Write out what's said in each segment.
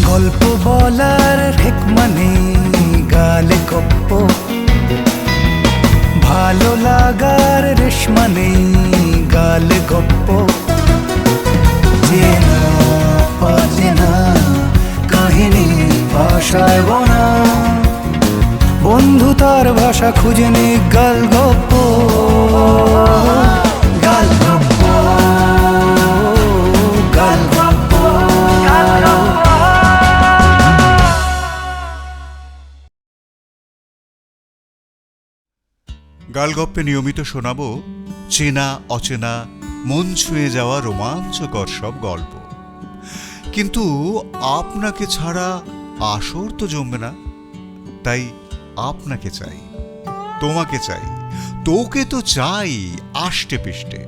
গল্প বলার হেকমা নেই গালে গপ্প, ভালো লাগার রেশমা নেই গালে গপ্প। চেনা অচেনা কাহিনী ভাষায় বোনা, বন্ধু তার ভাষা খুঁজে নে গাল গপ্প, গাল গপ্প, গাল গপ্প। গালগপ্পে নিয়মিত শোনাবো চেনা অচেনা মন ছুঁয়ে যাওয়া রোমাঞ্চকর সব গল্প। কিন্তু আপনাকে ছাড়া আসর তো জমবে না, তাই আপনাকে চাই, তোমাকে চাই, তোকে তো চাই আষ্টে পিষ্টে।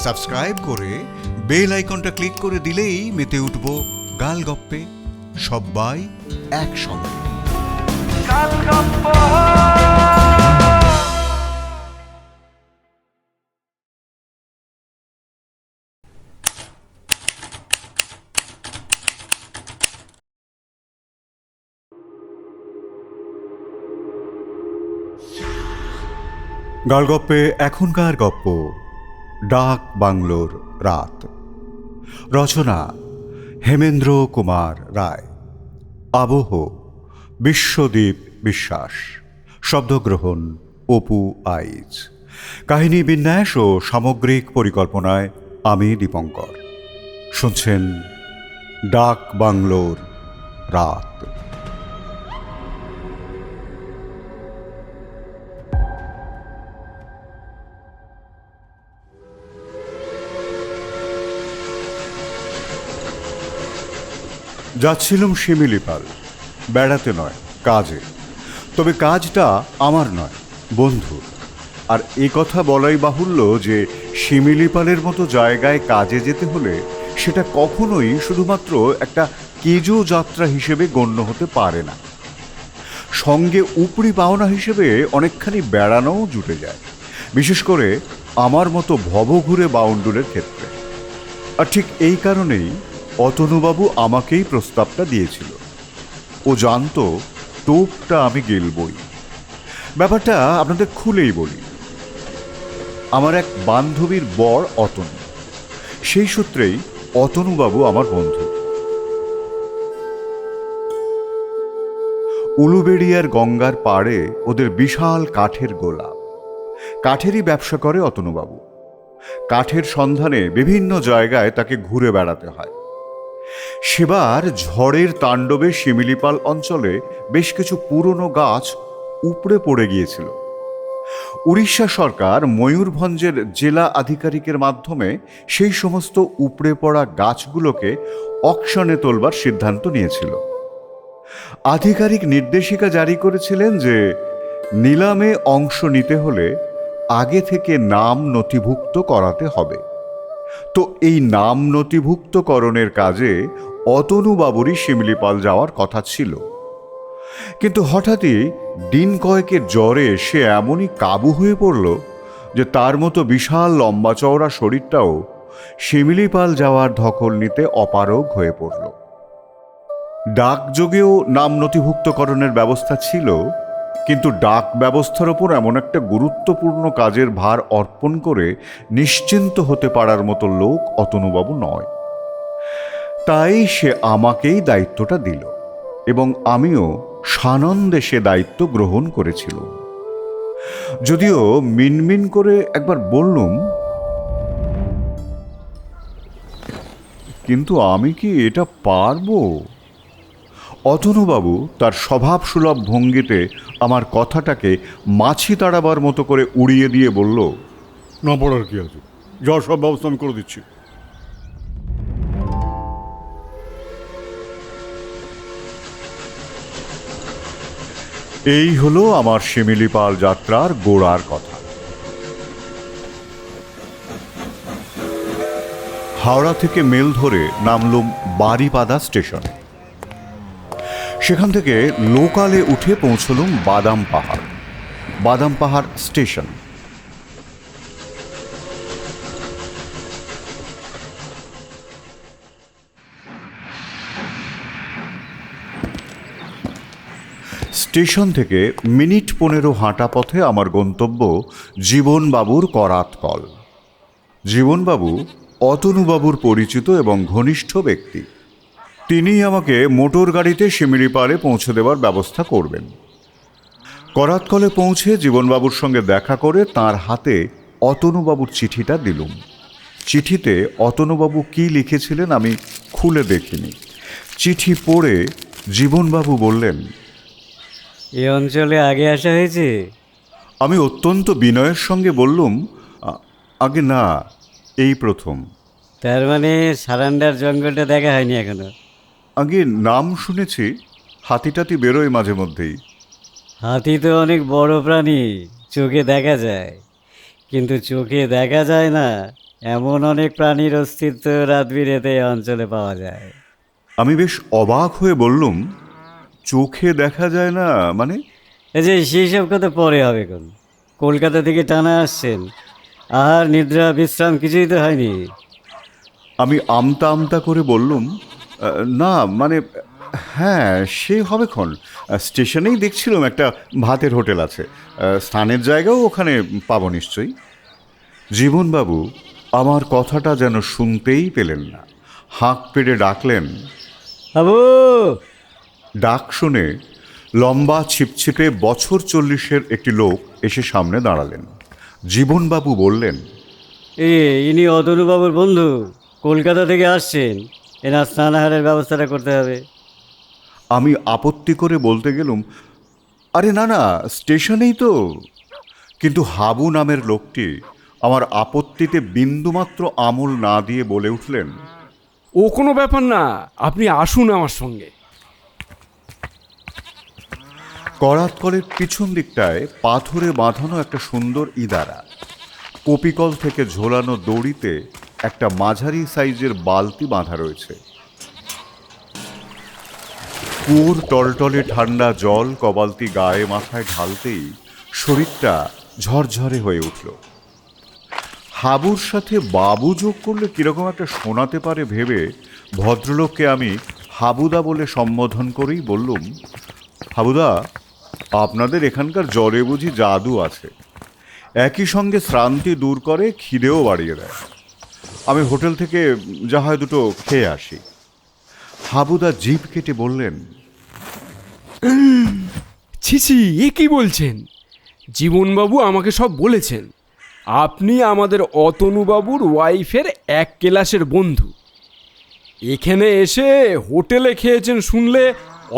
সাবস্ক্রাইব করে বেল আইকনটা ক্লিক করে দিলেই মেতে উঠবো গালগপ্পে, সবাই একসঙ্গে। গালগপ্পে এখনকার গপ্প, ডাক বাংলোর রাত। রচনা হেমেন্দ্র কুমার রায়, আবহ বিশ্বদীপ বিশ্বাস, শব্দগ্রহণ অপু আইচ, কাহিনী বিন্যাস ও সামগ্রিক পরিকল্পনায় আমি দীপঙ্কর। শুনছেন ডাক বাংলোর রাত। যাচ্ছিলাম শিমিলিপাল, বেড়াতে নয় কাজে। তবে কাজটা আমার নয়, বন্ধুর। আর এ কথা বলাই বাহুল্য যে শিমিলিপালের মতো জায়গায় কাজে যেতে হলে সেটা কখনোই শুধুমাত্র একটা কেজো যাত্রা হিসেবে গণ্য হতে পারে না। সঙ্গে উপরি পাওনা হিসেবে অনেকখানি বেড়ানোও জুটে যায়, বিশেষ করে আমার মতো ভবঘুরে বাউন্ডুলের ক্ষেত্রে। আর ঠিক এই কারণেই অতনুবাবু আমাকেই প্রস্তাবটা দিয়েছিল। ও জানতো টোপটা আমি গেলবই। ব্যাপারটা আপনাদের খুলেই বলি। আমার এক বান্ধবীর বর অতনু, সেই সূত্রেই অতনুবাবু আমার বন্ধু। উলুবেড়িয়ার গঙ্গার পাড়ে ওদের বিশাল কাঠের গোলা। কাঠেরই ব্যবসা করে অতনুবাবু। কাঠের সন্ধানে বিভিন্ন জায়গায় তাকে ঘুরে বেড়াতে হয়। সেবার ঝড়ের তাণ্ডবে শিমিলিপাল অঞ্চলে বেশ কিছু পুরনো গাছ উপড়ে পড়ে গিয়েছিল। উড়িষ্যা সরকার ময়ূরভঞ্জের জেলা আধিকারিকের মাধ্যমে সেই সমস্ত উপড়ে পড়া গাছগুলোকে অকশনে তোলবার সিদ্ধান্ত নিয়েছিল। আধিকারিক নির্দেশিকা জারি করেছিলেন যে নিলামে অংশ নিতে হলে আগে থেকে নাম নথিভুক্ত করাতে হবে। তো এই নাম নথিভুক্তকরণের কাজে অতনুবাবুরই শিমলিপাল যাওয়ার কথা ছিল। কিন্তু হঠাৎই দিন কয়েকের জ্বরে সে এমনই কাবু হয়ে পড়ল যে তার মতো বিশাল লম্বা চওড়া শরীরটাও শিমলিপাল যাওয়ার ধকল নিতে অপারগ হয়ে পড়ল। ডাকযোগেও নাম নথিভুক্তকরণের ব্যবস্থা ছিল, কিন্তু ডাক ব্যবস্থার ওপর এমন একটা গুরুত্বপূর্ণ কাজের ভার অর্পণ করে নিশ্চিন্ত হতে পারার মতো লোক অতনুবাবু নয়। তাই সে আমাকেই দায়িত্বটা দিল এবং আমিও সানন্দে সে দায়িত্ব গ্রহণ করেছিল। যদিও মিনমিন করে একবার বললুম, কিন্তু আমি কি এটা পারবো? অতনুবাবু তার স্বভাবসুলভ ভঙ্গিতে আমার কথাটাকে মাছি তাড়াবার মতো করে উড়িয়ে দিয়ে বলল, না পড়ার কি আছে, যাওয়ার সব ব্যবস্থা আমি করে দিচ্ছি। এই হলো আমার শিমিলিপাল যাত্রার গোড়ার কথা। হাওড়া থেকে মেল ধরে নামলুম বারিপাদা স্টেশনে। সেখান থেকে লোকালে উঠে পৌঁছলুম বাদাম পাহাড় স্টেশন। স্টেশন থেকে মিনিট 15 হাঁটা পথে আমার গন্তব্য জীবনবাবুর করাত কল। জীবনবাবু অতনুবাবুর পরিচিত এবং ঘনিষ্ঠ ব্যক্তি। তিনি আমাকে মোটর গাড়িতে শিমিরিপাড়ে পৌঁছে দেওয়ার ব্যবস্থা করবেন। করাতকলে পৌঁছে জীবনবাবুর সঙ্গে দেখা করে তার হাতে অতনুবাবুর চিঠিটা দিলুম। চিঠিতে অতনুবাবু কি লিখেছিলেন আমি খুলে দেখিনি। চিঠি পড়ে জীবনবাবু বললেন, এই অঞ্চলে আগে আসা হয়েছে? আমি অত্যন্ত বিনয়ের সঙ্গে বললুম, আগে না, এই প্রথম। তার মানে সারান্ডার জঙ্গলটা দেখা হয়নি এখনো? আগে নাম শুনেছি, হাতিটাতি বেরোয় মাঝে মধ্যেই। হাতি তো অনেক বড় প্রাণী, চোখে দেখা যায়, কিন্তু চোখে দেখা যায় না এমন অনেক প্রাণীর অস্তিত্ব রাত বিরেতে এই অঞ্চলে পাওয়া যায়। আমি বেশ অবাক হয়ে বললুম, চোখে দেখা যায় না মানে? এই যে সেই সব কথা পরে হবে কোন। কলকাতা থেকে টানা আসছেন, আহার নিদ্রা বিশ্রাম কিছুই তো হয়নি? আমি আমতা আমতা করে বললুম, না মানে হ্যাঁ সে হবেক্ষণ, স্টেশনেই দেখছিলাম একটা ভাতের হোটেল আছে, স্থানের জায়গাও ওখানে পাবো নিশ্চয়ই। জীবনবাবু আমার কথাটা যেন শুনতেই পেলেন না, হাঁক পেড়ে ডাকলেন, বাবু! ডাক শুনে লম্বা ছিপছিপে বছর 40-এর একটি লোক এসে সামনে দাঁড়ালেন। জীবনবাবু বললেন, ইনি অতনুবাবুর বন্ধু, কলকাতা থেকে আসছেন, এনার স্নানাহারের ব্যবস্থাটা করতে হবে। আমি আপত্তি করে বলতে গেলুম, আরে না না, স্টেশনেই তো। কিন্তু হাবু নামের লোকটি আমার আপত্তিতে বিন্দুমাত্র আমল না দিয়ে বলে উঠলেন, ও কোনো ব্যাপার না, আপনি আসুন আমার সঙ্গে। করাতকলের পিছন দিকটায় পাথরে বাঁধানো একটা সুন্দর ইদারা, কপিকল থেকে ঝোলানো দড়িতে একটা মাঝারি সাইজের বালতি বাঁধা রয়েছে। কুয়োর টলটলে ঠান্ডা জল কবালতি গায়ে মাথায় ঢালতেই শরীরটা ঝরঝরে হয়ে উঠল। হাবুর সাথে বাবু যোগ করলে কিরকম একটা শোনাতে পারে ভেবে ভদ্রলোককে আমি হাবুদা বলে সম্বোধন করেই বললুম, হাবুদা, আপনাদের এখানকার জলে বুঝি জাদু আছে, একই সঙ্গে শ্রান্তি দূর করে, খিদেও বাড়িয়ে দেয়। আমি হোটেল থেকে যা হয় দুটো খেয়ে আসি। হাবুদা জিভ কেটে বললেন, ছিছি, এ কি বলছেন? জীবনবাবু আমাকে সব বলেছেন আপনি আমাদের অতনুবাবুর ওয়াইফের এক ক্লাসের বন্ধু। এখানে এসে হোটেলে খেয়েছেন শুনলে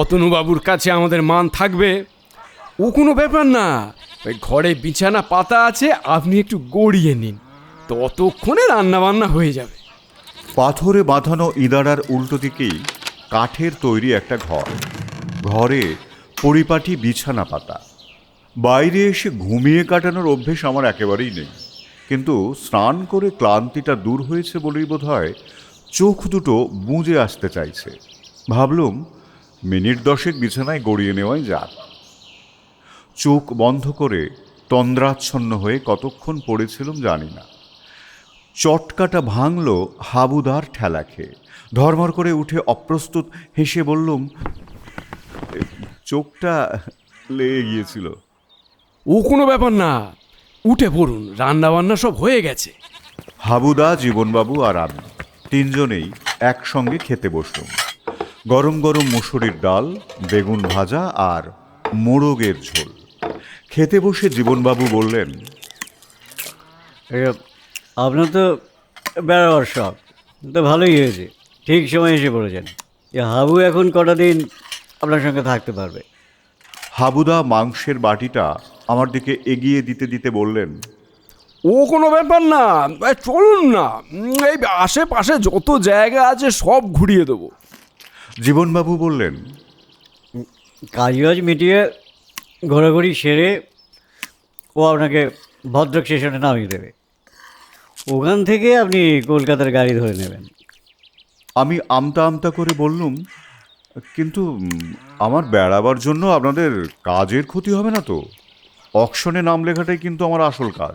অতনুবাবুর কাছে আমাদের মান থাকবে? ও কোনো ব্যাপার না, ওই ঘরে বিছানা পাতা আছে, আপনি একটু গড়িয়ে নিন, ততক্ষণে রান্নাবান্না হয়ে যাবে। পাথরে বাঁধানো ইদারার উল্টো দিকেই কাঠের তৈরি একটা ঘর, ঘরে পরিপাটি বিছানা পাতা। বাইরে এসে ঘুমিয়ে কাটানোর অভ্যেস আমার একেবারেই নেই, কিন্তু স্নান করে ক্লান্তিটা দূর হয়েছে বলেই বোধ হয় চোখ দুটো বুজে আসতে চাইছে। ভাবলুম মিনিট 10 বিছানায় গড়িয়ে নেওয়াই যাক। চোখ বন্ধ করে তন্দ্রাচ্ছন্ন হয়ে কতক্ষণ পড়েছিলাম জানি না। চটকাটা ভাঙল হাবুদার ঠেলা খেয়ে। ধর্মর করে উঠে অপ্রস্তুত হেসে বললুম, চোখটা লেগে গিয়েছিল। ও কোনো ব্যাপার না, উঠে পড়ুন, রান্নাবান্না সব হয়ে গেছে। হাবুদা, জীবনবাবু আর আমি তিনজনেই একসঙ্গে খেতে বসলুম। গরম গরম মুসুরির ডাল, বেগুন ভাজা আর মোরগের ঝোল। খেতে বসে জীবনবাবু বললেন, আপনার তো বেড়াবার শখ, তো ভালোই হয়েছে, ঠিক সময় এসে পড়েছেন। এ হাবু এখন কটা দিন আপনার সঙ্গে থাকতে পারবে। হাবুদা মাংসের বাটিটা আমার দিকে এগিয়ে দিতে দিতে বললেন, ও কোনো ব্যাপার না, চলুন না, এই আশেপাশে যত জায়গা আছে সব ঘুরিয়ে দেবো। জীবনবাবু বললেন, কাজ মিটিয়ে ঘোরাঘুরি সেরে ও আপনাকে ভদ্রক স্টেশনে নামিয়ে দেবে, ওখান থেকে আপনি কলকাতার গাড়ি ধরে নেবেন। আমি আমতা আমতা করে বললুম, কিন্তু আমার বেড়াবার জন্য আপনাদের কাজের ক্ষতি হবে না তো? অকশনে নাম লেখাটাই কিন্তু আমার আসল কাজ।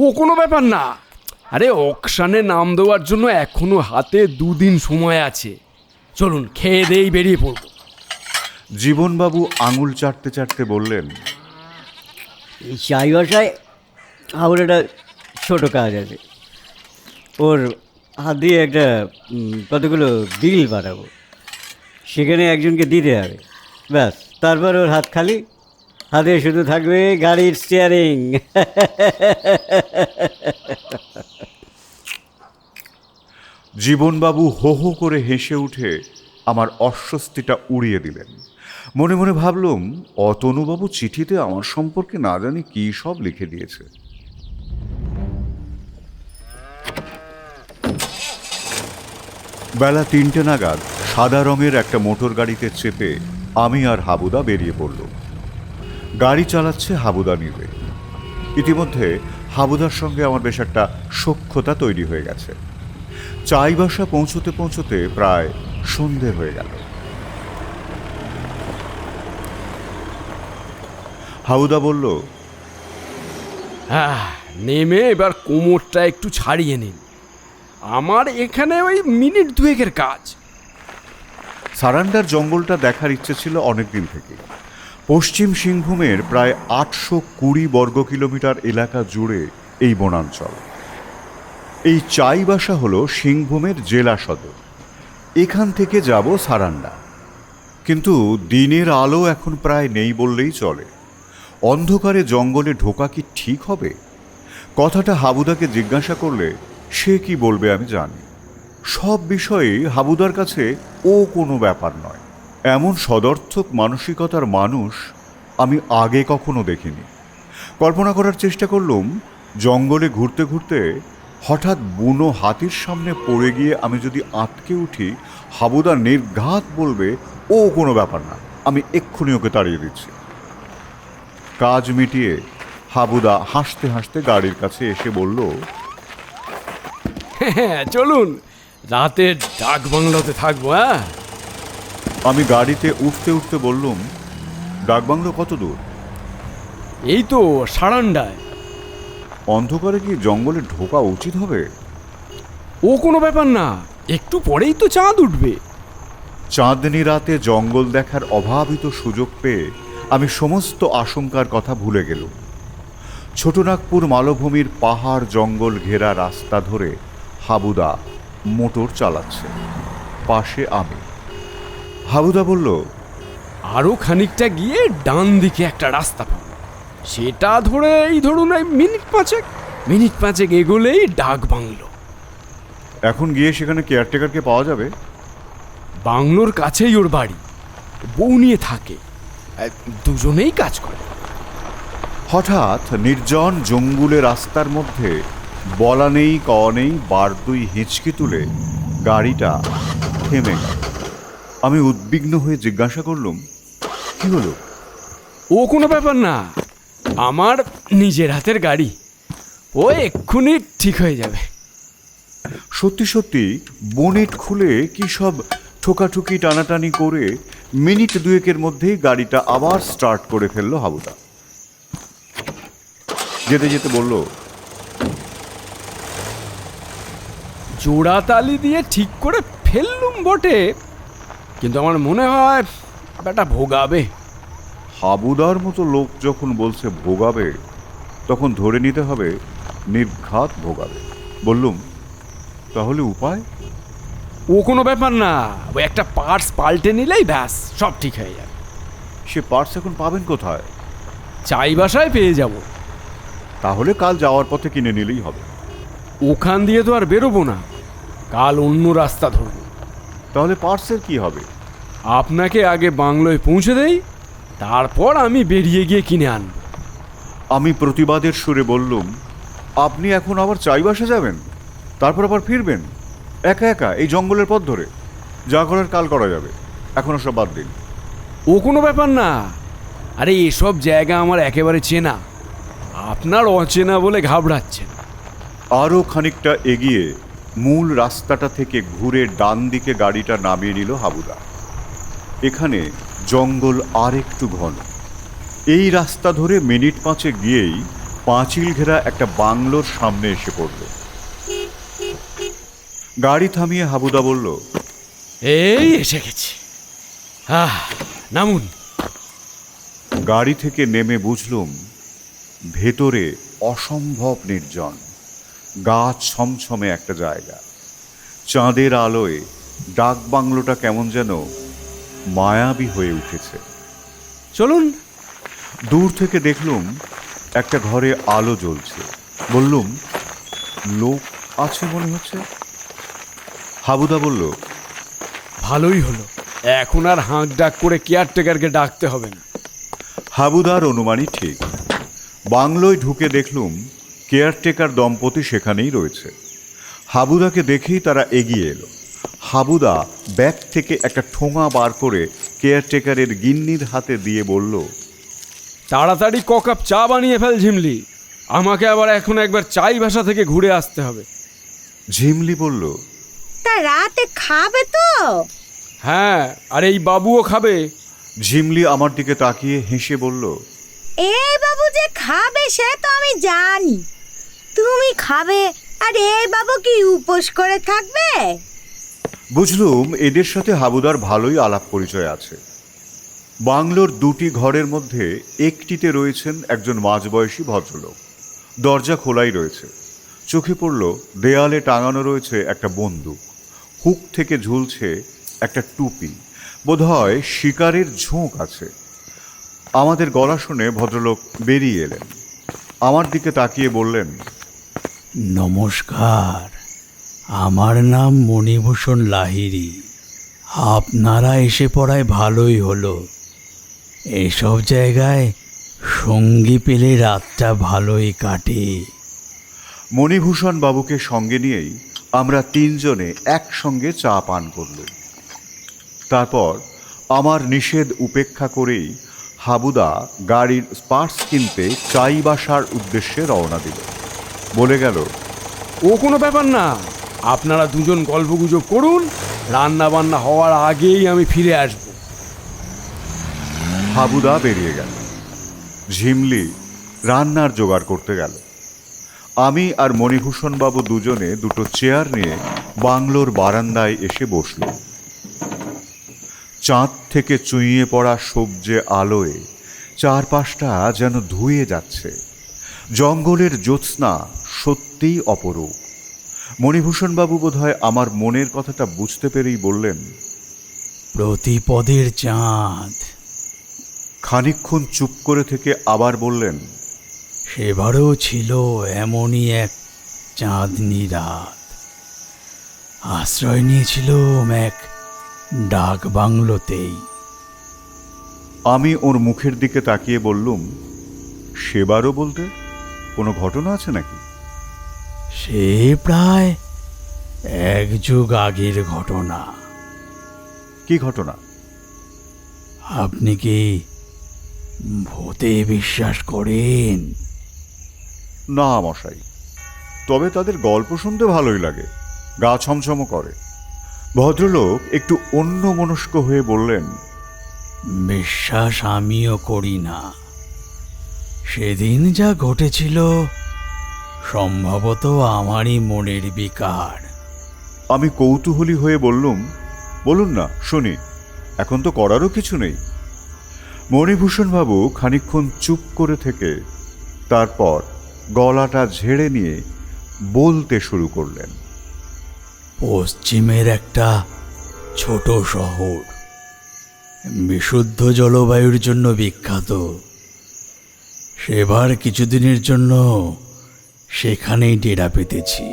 ও কোনো ব্যাপার না, আরে অকশানে নাম দেওয়ার জন্য এখনো হাতে 2 দিন সময় আছে। চলুন খেয়ে দেই বেরিয়ে পড়ব। জীবনবাবু আঙুল চাটতে চাটতে বললেন, এই চাই বাসায় আমার একটা ছোটো কাজ আছে। ওর হাত দিয়ে একটা কতগুলো বিল বানাবো, সেখানে একজনকে দিতে হবে। ব্যাস, তারপর ওর হাত খালি, হাতে শুধু থাকবে গাড়ির স্টিয়ারিং। জীবনবাবু হো হো করে হেসে উঠে আমার অস্বস্তিটা উড়িয়ে দিলেন। মনে মনে ভাবলুম, অতনুবাবু চিঠিতে আমার সম্পর্কে না জানি কী সব লিখে দিয়েছে। বেলা 3টে নাগাদ সাদা রঙের একটা মোটর গাড়িতে চেপে আমি আর হাবুদা বেরিয়ে পড়ল। গাড়ি চালাচ্ছে হাবুদা নিজে। ইতিমধ্যে হাবুদার সঙ্গে আমার বেশ একটা সখ্যতা তৈরি হয়ে গেছে। চাইবাসা পৌঁছতে পৌঁছতে প্রায় সন্ধে হয়ে গেল। হাবুদা বলল, হ্যাঁ, নেমে এবার কোমরটা একটু ছাড়িয়ে নিন। আমার এখানে ওই মিনিট 2 কাজ। সারান্ডার জঙ্গলটা দেখার ইচ্ছে ছিল অনেক দিন থেকে। পশ্চিম সিংভূমের প্রায় 820 বর্গ কিলোমিটার এলাকা জুড়ে এই বনাঞ্চল। এই চাইবাসা হলো সিংভূমের জেলা সদর। এখান থেকে যাব সারান্ডা, কিন্তু দিনের আলো এখন প্রায় নেই বললেই চলে। অন্ধকারে জঙ্গলে ঢোকা কি ঠিক হবে? কথাটা হাবুদাকে জিজ্ঞাসা করলে সে কি বলবে আমি জানি। সব বিষয়ে হাবুদার কাছে ও কোনো ব্যাপার নয়। এমন সদর্থক মানসিকতার মানুষ আমি আগে কখনো দেখিনি। কল্পনা করার চেষ্টা করলুম, জঙ্গলে ঘুরতে ঘুরতে হঠাৎ বুনো হাতির সামনে পড়ে গিয়ে আমি যদি আটকে উঠি, হাবুদা নির্ঘাত বলবে, ও কোনো ব্যাপার না, আমি এক্ষুনি ওকে তাড়িয়ে দিচ্ছি। কাজ মিটিয়ে হাবুদা হাসতে হাসতে গাড়ির কাছে এসে বলল, হ্যাঁ, চলুন, রাতে ডাক বাংলোতে থাকবো। হ্যাঁ, আমি গাড়িতে উঠতে উঠতে বললুম, ডাকবাংলো কত দূর? এই তো সারান্ডায়। অন্ধকারে কি জঙ্গলে ঢোকা উচিত হবে? ও কোনো ব্যাপার না, একটু পরেই তো চাঁদ উঠবে। চাঁদনি রাতে জঙ্গল দেখার অভাবিত সুযোগ পেয়ে আমি সমস্ত আশঙ্কার কথা ভুলে গেলুম। ছোটনাগপুর মালভূমির পাহাড় জঙ্গল ঘেরা রাস্তা ধরে হাবুদা মোটর চালাচ্ছে, পাশে আমি। হাবুদা বলল, আরও খানিকটা গিয়ে ডান দিকে একটা রাস্তা পাবো, সেটা ধরে এই ধরুন এই মিনিট পাঁচেক এগোলেই ডাক বাংলো। এখন গিয়ে সেখানে কেয়ারটেকারকে পাওয়া যাবে? বাংলোর কাছেই ওর বাড়ি, বউ নিয়ে থাকে, দুজনেই কাজ করে। হঠাৎ নির্জন জঙ্গুলে রাস্তার মধ্যে বলা নেই কওয়া নেই বার দুই হিঁচকি তুলে গাড়িটা থেমে গেল। আমি উদ্বিগ্ন হয়ে জিজ্ঞাসা করলুম, কি হলো? ও কোনো ব্যাপার না, আমার নিজের হাতের গাড়ি, ও এক্ষুনি ঠিক হয়ে যাবে। সত্যি সত্যি বোনেট খুলে কি সব ঠোকাঠুকি টানাটানি করে মিনিট 2 মধ্যেই গাড়িটা আবার স্টার্ট করে ফেললো হাবুদা। যেতে যেতে বলল, জোড়া তালি দিয়ে ঠিক করে ফেললুম বটে, কিন্তু আমার মনে হয় ব্যাটা ভোগাবে। হাবুদার মতো লোক যখন বলছে ভোগাবে, তখন ধরে নিতে হবে নির্ঘাত ভোগাবে। বললুম, তাহলে উপায়? ও কোনো ব্যাপার না, ও একটা পার্টস পাল্টে নিলেই ব্যাস সব ঠিক হয়ে যাবে। সে পার্টস এখন পাবেন কোথায়? চাইবাসায় পেয়ে যাব। তাহলে কাল যাওয়ার পথে কিনে নিলেই হবে। ওখান দিয়ে তো আর বেরোবো না, কাল অন্য রাস্তা ধরবো। তাহলে পার্টসের কি হবে? আপনাকে আগে বাংলোয় পৌঁছে দেই, তারপর আমি বেরিয়ে গিয়ে কিনে আনব। আমি প্রতিবাদের সুরে বললুম, আপনি এখন আবার চাইবাসা যাবেন, তারপর আবার ফিরবেন একা একা এই জঙ্গলের পথ ধরে? যা করার কাল করা যাবে, এখন সব বাদ দিন। ও কোনো ব্যাপার না, আরে এসব জায়গা আমার একেবারে চেনা, আপনার অচেনা বলে ঘাবড়াচ্ছেন। আরও খানিকটা এগিয়ে মূল রাস্তাটা থেকে ঘুরে ডান দিকে গাড়িটা নামিয়ে নিল হাবুদা। এখানে জঙ্গল আর একটু ঘন। এই রাস্তা ধরে মিনিট 5 গিয়েই পাঁচিল ঘেরা একটা বাংলোর সামনে এসে পড়ল। গাড়ি থামিয়ে হাবুদা বলল, এই এসে গেছি। নামুন। গাড়ি থেকে নেমে বুঝলুম ভেতরে অসম্ভব নির্জন, গাছ ছমছমে একটা জায়গা। চাঁদের আলোয় ডাক বাংলোটা কেমন যেন মায়াবী হয়ে উঠেছে। চলুন। দূর থেকে দেখলুম একটা ঘরে আলো জ্বলছে। বললুম, লোক আছে মনে হচ্ছে। হাবুদা বলল, ভালোই হলো, এখন আর হাঁক ডাক করে কেয়ারটেকারকে ডাকতে হবে না। হাবুদার অনুমানই ঠিক। বাংলোয় ঢুকে দেখলুম কেয়ারটেকার দম্পতি সেখানেই রয়েছে। হাবুদাকে দেখেই তারা এগিয়ে এলো। হাবুদা ব্যাগ থেকে একটা ঠোঙা বার করে কেয়ারটেকারের গিন্নির হাতে দিয়ে বলল, তাড়াতাড়ি ককাপ চা বানিয়ে ফেল ঝিমলি, আমাকে আবার এখন একবার চাই ভাষা থেকে ঘুরে আসতে হবে। ঝিমলি বলল, তা রাতে খাবে তো? হ্যাঁ, আর এই বাবুও খাবে। ঝিমলি আমার দিকে তাকিয়ে হেসে বলল, এই বাবু যে খাবে সে তো আমি জানি, তুমি খাবে আর এই বাবু কি উপোস করে থাকবে? বুঝলুম এদের সাথে হাবুদার ভালোই আলাপ পরিচয় আছে। বাংলোর দুটি ঘরের মধ্যে একটিতে রয়েছেন একজন মাঝবয়সী ভদ্রলোক। দরজা খোলাই রয়েছে। চোখে পড়ল দেয়ালে টাঙানো রয়েছে একটা বন্দুক, হুক থেকে ঝুলছে একটা টুপি, বোধহয় শিকারের ঝোঁক আছে। আমাদের গলা শুনে ভদ্রলোক বেরিয়ে এলেন। আমার দিকে তাকিয়ে বললেন, নমস্কার, আমার নাম মণিভূষণ লাহিড়ী। আপনারা এসে পড়ায় ভালোই হলো। এসব জায়গায় সঙ্গী পেলে রাতটা ভালোই কাটে। মণিভূষণ বাবুকে সঙ্গে নিয়েই আমরা তিনজনে একসঙ্গে চা পান করলুম। তারপর আমার নিষেধ উপেক্ষা করেই হাবুদা গাড়ির স্পার্টস কিনতে চাইবাসার উদ্দেশ্যে রওনা দিল। বলে গেল, ও কোনো ব্যাপার না, আপনারা দুজন গল্পগুজব করুন, রান্না বান্না হওয়ার আগেই আমি ফিরে আসব। হাবুদা বেরিয়ে গেল। ঝিমলি রান্নার জোগাড় করতে গেল। আমি আর মণিভূষণ বাবু দুজনে দুটো চেয়ার নিয়ে বাংলোর বারান্দায় এসে বসল। চাঁদ থেকে চুঁইয়ে পড়া সবজে আলোয় চারপাশটা যেন ধুয়ে যাচ্ছে। জঙ্গলের জ্যোৎস্না সত্যিই অপরূপ। মণিভূষণ বাবু বোধহয় আমার মনের কথাটা বুঝতে পেরেই বললেন, প্রতিপদের চাঁদ। খানিকক্ষণ চুপ করে থেকে আবার বললেন, সেবারও ছিল এমনই এক চাঁদনি রাত। আশ্রয় নিয়েছিলাম এক ডাক বাংলোতেই। আমি ওর মুখের দিকে তাকিয়ে বললুম, সেবারও বলতে কোনো ঘটনা আছে নাকি? সে প্রায় এক যুগ আগের ঘটনা। কি ঘটনা? আপনি কি ভূতে বিশ্বাস করেন? না মশাই, তবে তাদের গল্প শুনতে ভালোই লাগে, গা ছমছম করে। ভদ্রলোক একটু অন্যমনস্ক হয়ে বললেন, বিশ্বাস আমিও করি না। সেদিন যা ঘটেছিল সম্ভবত আমারই মনের বিকার। আমি কৌতূহলী হয়ে বললুম, বলুন না শুনি, এখন তো করারও কিছু নেই। মণিভূষণ বাবু খানিকক্ষণ চুপ করে থেকে তারপর গলাটা ঝেড়ে নিয়ে বলতে শুরু করলেন। পশ্চিমের একটা ছোট শহর, বিশুদ্ধ জলবায়ুর জন্য বিখ্যাত। সেবার কিছুদিনের জন্য সেখানেই ডেরা পেতেছি।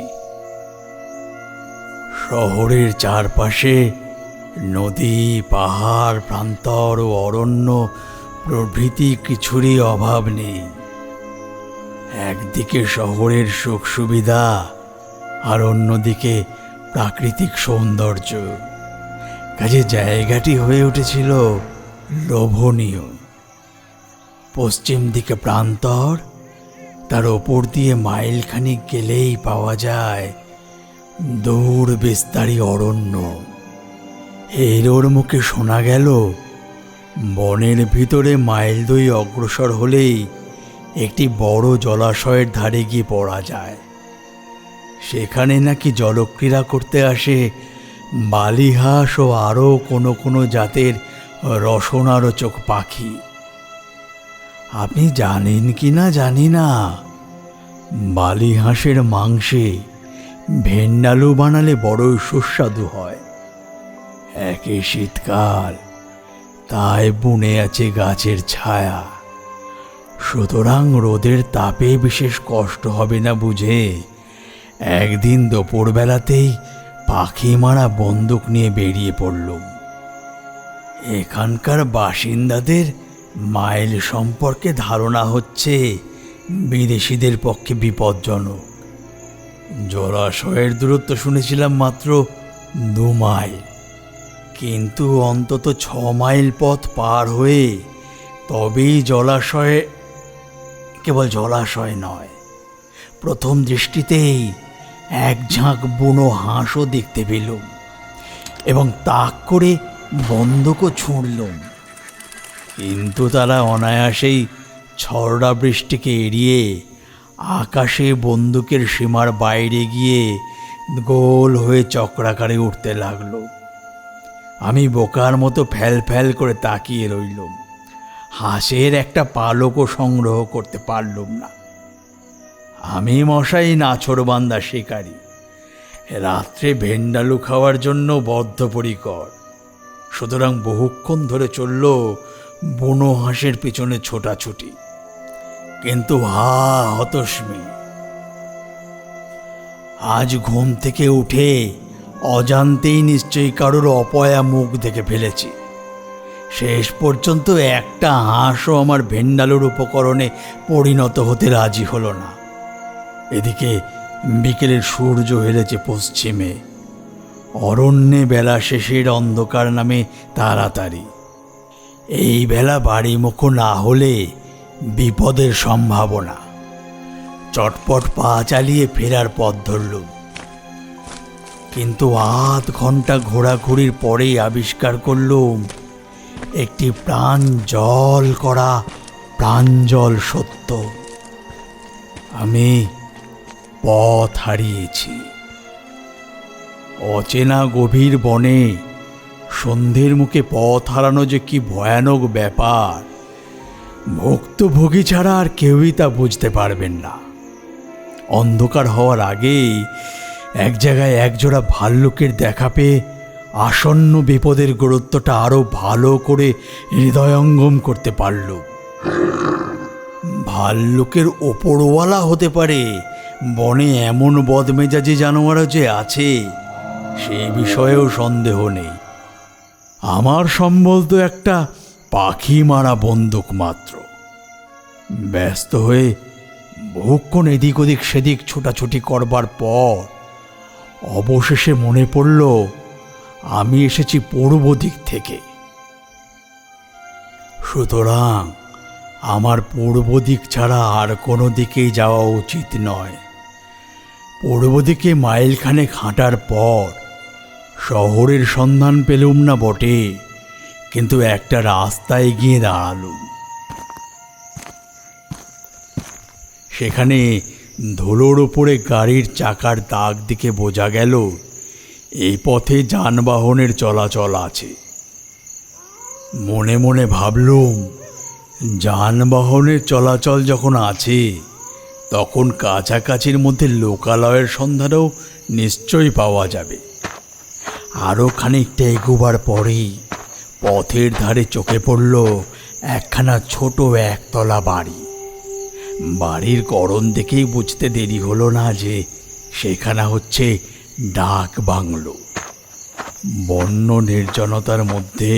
শহরের চারপাশে নদী, পাহাড়, প্রান্তর ও অরণ্য প্রভৃতি কিছুরই অভাব নেই। একদিকে শহরের সুখ সুবিধা আর অন্যদিকে প্রাকৃতিক সৌন্দর্য, কাজে জায়গাটি হয়ে উঠেছিল লোভনীয়। পশ্চিম দিকে প্রান্তর, তার ওপর দিয়ে মাইলখানিক গেলেই পাওয়া যায় দূর বিস্তারী অরণ্য। এর মুখে শোনা গেল বনের ভিতরে মাইল 2 অগ্রসর হলেই একটি বড় জলাশয়ের ধারে গিয়ে পড়া যায়। সেখানে নাকি জলক্রীড়া করতে আসে বালিহাঁস ও আরও কোনো জাতের রসনারচক পাখি। আপনি জানেন কি না জানি না, বালি হাঁসের মাংসে ভেন্ডালু বানালে বড়ই সুস্বাদু হয়। একই শীতকাল, তাই বুনে আছে গাছের ছায়া। সুতরাং রোদের তাপে বিশেষ কষ্ট হবে না বুঝে একদিন দুপুরবেলাতেই পাখি মারা বন্দুক নিয়ে বেরিয়ে পড়লুম। এখানকার বাসিন্দাদের মাইল সম্পর্কে ধারণা হচ্ছে বিদেশিদের পক্ষে বিপজ্জনক। জলাশয়ের দূরত্ব শুনেছিলাম মাত্র 2 মাইল, কিন্তু অন্তত 6 মাইল পথ পার হয়ে তবেই জলাশয়ে, কেবল জলাশয় নয়, প্রথম দৃষ্টিতেই এক ঝাঁক বুনো হাঁসও দেখতে পেলুম এবং তাক করে বন্দুকও ছুঁড়লুম। কিন্তু তারা অনায়াসেই ছড়া বৃষ্টিকে এড়িয়ে আকাশে বন্দুকের সীমার বাইরে গিয়ে গোল হয়ে চক্রাকারে উঠতে লাগলো। আমি বোকার মতো ফ্যাল ফ্যাল করে তাকিয়ে রইলুম। হাঁসের একটা পালকও সংগ্রহ করতে পারলুম না। আমি মশাই নাছোড়বান্দা শিকারী, রাত্রে ভেন্ডালু খাওয়ার জন্য বদ্ধপরিকর। সুতরাং বহুক্ষণ ধরে চলল বুনো হাঁসের পিছনে ছোটাছুটি, কিন্তু হতস্মি। আজ ঘুম থেকে উঠে অজান্তেই নিশ্চয়ই কারোর অপয়া মুখ দেখে ফেলেছি। শেষ পর্যন্ত একটা হাঁসও আমার ভেন্ডালুর উপকরণে পরিণত হতে রাজি হলো না। এদিকে বিকেলের সূর্য হেলেছে পশ্চিমে। অরণ্যে বেলা শেষের অন্ধকার নামে তাড়াতাড়ি। এই বেলা বাড়িমুখো না হলে বিপদের সম্ভাবনা। চটপট পা চালিয়ে ফেরার পথ ধরলুম, কিন্তু আধ ঘন্টা ঘোরাঘুরির পরেই আবিষ্কার করলুম একটি প্রাঞ্জল সত্য। আমি পথ হারিয়েছি। অচেনা গভীর বনে সন্ধ্যের মুখে পথ হারানো যে কি ভয়ানক ব্যাপার, ভুক্তভোগী ছাড়া আর কেউই তা বুঝতে পারবেন না। অন্ধকার হওয়ার আগেই এক জায়গায় একজোড়া ভাল্লুকের দেখা পেয়ে আসন্ন বিপদের গুরুত্বটা আরো ভালো করে হৃদয়ঙ্গম করতে পারল। ভাল্লুকের ওপরওয়ালা হতে পারে, বনে এমন বদমেজাজি জানোয়ারও যে আছে সে বিষয়েও সন্দেহ নেই। আমার সম্বল তো একটা পাখি মারা বন্দুক মাত্র। ব্যস্ত হয়ে বহুক্ষণ এদিক ওদিক সেদিক ছোটাছুটি করবার পর অবশেষে মনে পড়ল আমি এসেছি পূর্ব দিক থেকে। সুতরাং আমার পূর্ব দিক ছাড়া আর কোনো দিকেই যাওয়া উচিত নয়। পূর্ব দিকে মাইলখানেক হাঁটার পর শহরের সন্ধান পেলুম না বটে, কিন্তু একটা রাস্তায় গিয়ে দাঁড়ালুম। সেখানে ধুলোর ওপরে গাড়ির চাকার দাগ দিকে বোঝা গেল এই পথে যানবাহনের চলাচল আছে। মনে মনে ভাবলুম, যানবাহনের চলাচল যখন আছে তখন কাছাকাছির মধ্যে লোকালয়ের সন্ধানও নিশ্চয়ই পাওয়া যাবে। আরও খানিকটা এগোবার পরেই পথের ধারে চোখে পড়ল একখানা ছোট একতলা বাড়ি। বাড়ির গড়ন দেখেই বুঝতে দেরি হলো না যে সেখানা হচ্ছে ডাক বাংলো। বন্য নির্জনতার মধ্যে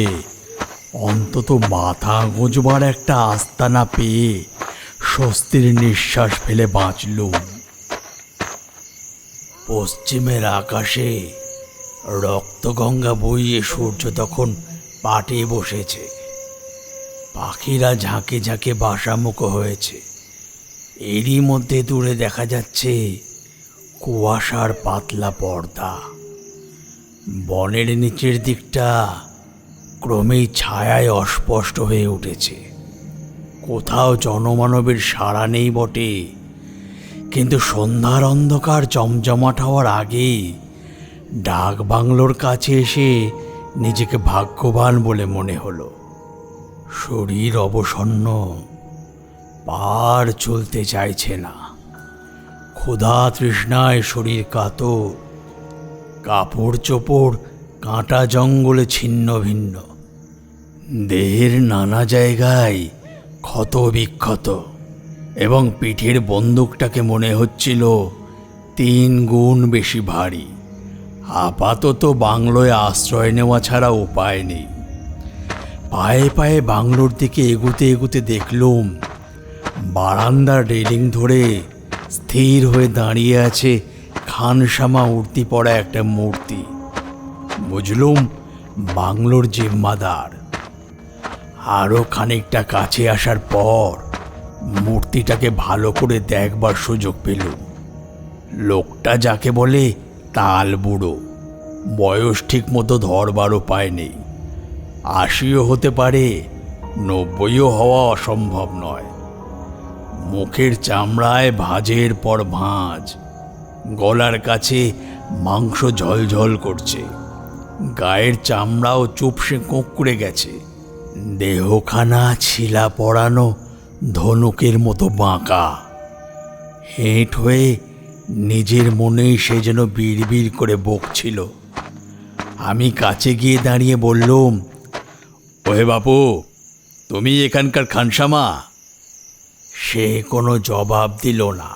অন্তত মাথা গোঁজবার একটা আস্তানা পেয়ে স্বস্তির নিঃশ্বাস ফেলে বাঁচলুম। পশ্চিমের আকাশে রক্তগঙ্গা বইয়ে সূর্য তখন পাটে বসেছে। পাখিরা ঝাঁকে ঝাঁকে বাসামুখো হয়েছে। এরই মধ্যে দূরে দেখা যাচ্ছে কুয়াশার পাতলা পর্দা। বনের নিচের দিকটা ক্রমেই ছায়ায় অস্পষ্ট হয়ে উঠেছে। কোথাও জনমানবের সাড়া নেই বটে, কিন্তু সন্ধ্যার অন্ধকার জমজমাট হওয়ার আগেই ডাক বাংলোর কাছে এসে নিজেকে ভাগ্যবান বলে মনে হলো। শরীর অবসন্ন, পার চলতে চাইছে না, ক্ষুধা তৃষ্ণায় শরীর কাতর, কাপড় চোপড় কাঁটা জঙ্গলে ছিন্ন ভিন্ন, দেহের নানা জায়গায় ক্ষত বিক্ষত, এবং পিঠের বন্দুকটাকে মনে হচ্ছিল 3 গুণ বেশি ভারী। আপাতত বাংলোয় আশ্রয় নেওয়া ছাড়া উপায় নেই। পায়ে পায়ে বাংলোর দিকে এগুতে এগুতে দেখলুম বারান্দার রেলিং ধরে স্থির হয়ে দাঁড়িয়ে আছে খানসামা উর্তি পড়া একটা মূর্তি। বুঝলুম বাংলোর জিম্মাদার। আরও খানিকটা কাছে আসার পর মূর্তিটাকে ভালো করে দেখবার সুযোগ পেলুম। লোকটা যাকে বলে তাল বুড়ো, বয়স ঠিক মতো ধরবারও পায় নেই। 80ও হতে পারে, 90ও হওয়া অসম্ভব নয়। মুখের চামড়ায় ভাঁজের পর ভাঁজ, গলার কাছে মাংস ঝলঝল করছে, গায়ের চামড়াও চুপসে কোঁকড়ে গেছে, দেহখানা ছিলা পড়ানো ধনুকের মতো বাঁকা। হেঁট হয়ে নিজের মনেই সে যেন বিড়বিড় করে বকছিল। আমি কাছে গিয়ে দাঁড়িয়ে বললুম, ওহে বাপু, তুমি এখানকার খানসামা? সে কোনো জবাব দিল না।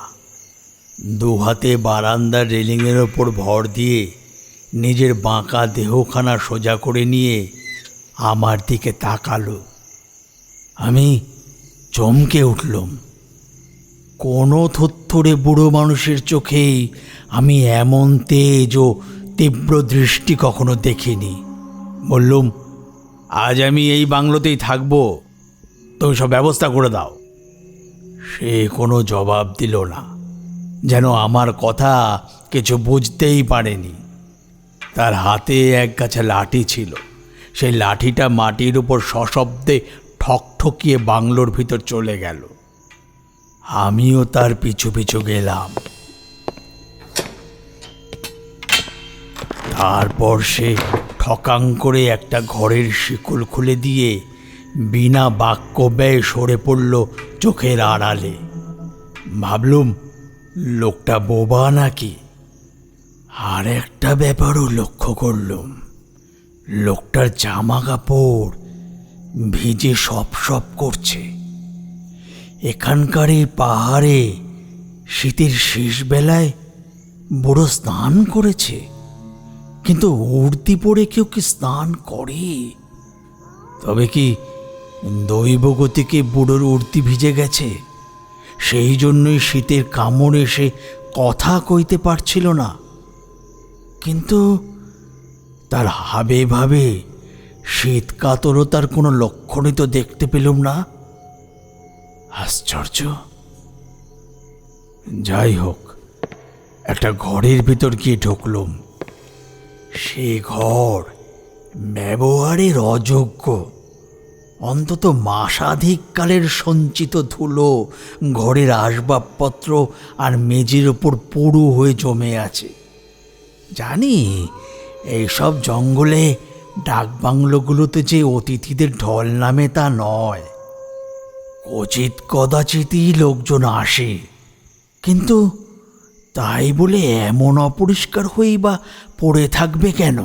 2 হাতে বারান্দার রেলিংয়ের ওপর ভর দিয়ে নিজের বাঁকা দেহখানা সোজা করে নিয়ে আমার দিকে তাকালো। আমি চমকে উঠলুম। কোনো থুত্থুরে বুড়ো মানুষের চোখেই আমি এমন তেজ ও তীব্র দৃষ্টি কখনো দেখিনি। বললুম, আজ আমি এই বাংলোতেই থাকবো, তুমি সব ব্যবস্থা করে দাও। সে কোনো জবাব দিল না, যেন আমার কথা কিছু বুঝতেই পারেনি। তার হাতে এক গাছা লাঠি ছিল। সেই লাঠিটা মাটির উপর সশব্দে ঠকঠকিয়ে বাংলোর ভিতর চলে গেল। আমিও তার পিছু পিছু গেলাম। তারপর সে ঠকাং করে একটা ঘরের শিকল খুলে দিয়ে বিনা বাক্য ব্যয়ে সরে পড়ল চোখের আড়ালে। ভাবলুম লোকটা বোবা নাকি। আর একটা ব্যাপারও লক্ষ্য করলুম, লোকটার জামা কাপড় ভিজে সপ সপ করছে। এখানকার এই পাহাড়ে শীতের শেষ বেলায় বুড়ো স্নান করেছে, কিন্তু উর্দি পরে কেউ কি স্নান করে? তবে কি দৈবগতিকে বুড়োর উর্দি ভিজে গেছে? সেই জন্যই শীতের কামড় এসে কথা কইতে পারছিল না। কিন্তু তার হাবে ভাবে শীত কাতরতার কোনো লক্ষণই তো দেখতে পেলুম না। আশ্চর্য। যাই হোক, একটা ঘরের ভিতর গিয়ে ঢুকলুম। সে ঘর ব্যবহারের অযোগ্য। অন্তত মাসাধিককালের সঞ্চিত ধুলো ঘরের আসবাবপত্র আর মেঝের ওপর পুরু হয়ে জমে আছে। জানি এইসব জঙ্গলে ডাকবাংলোগুলোতে যে অতিথিদের ঢল নামে তা নয়, ক্বচিৎ কদাচিৎই লোকজন আসে, কিন্তু তাই বলে এমন অপরিষ্কার হয়েই বা পড়ে থাকবে কেন?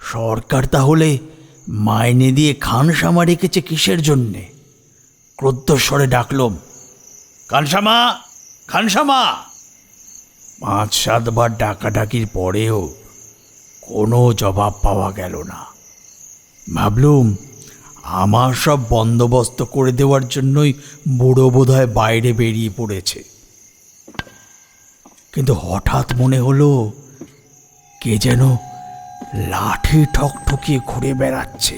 সরকার তাহলে মাইনে দিয়ে খানসামা রেখেছে কিসের জন্যে? ক্রুদ্ধস্বরে ডাকলুম, খানসামা, খানসামা। 5-7 বার ডাকাডাকির পরেও কোনো জবাব পাওয়া গেল না। ভাবলুম আমার সব বন্দোবস্ত করে দেওয়ার জন্যই বুড়ো বোধহয় বাইরে বেরিয়ে পড়েছে। কিন্তু হঠাৎ মনে হলো কে যেন লাঠি ঠকঠকিয়ে ঘুরে বেড়াচ্ছে।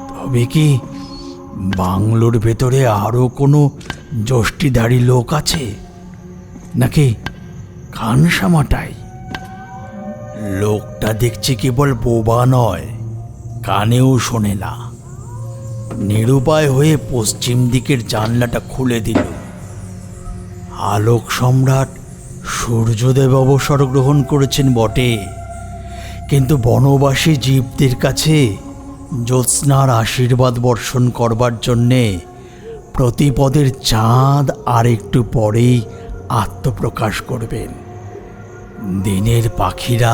তবে কি বাংলোর ভেতরে আরও কোনো যষ্টিধারী লোক আছে, নাকি খানসামাটাই? লোকটা দেখছি কেবল বোবা নয়, কানেও শোনে না। নিরুপায় হয়ে পশ্চিম দিকের জানলাটা খুলে দিল। আলোক সম্রাট সূর্যদেব অবসর গ্রহণ করেছেন বটে, কিন্তু বনবাসী জীবদের কাছে জ্যোৎস্নার আশীর্বাদ বর্ষণ করবার জন্যে প্রতিপদের চাঁদ আর একটু পরেই আত্মপ্রকাশ করবেন। দিনের পাখিরা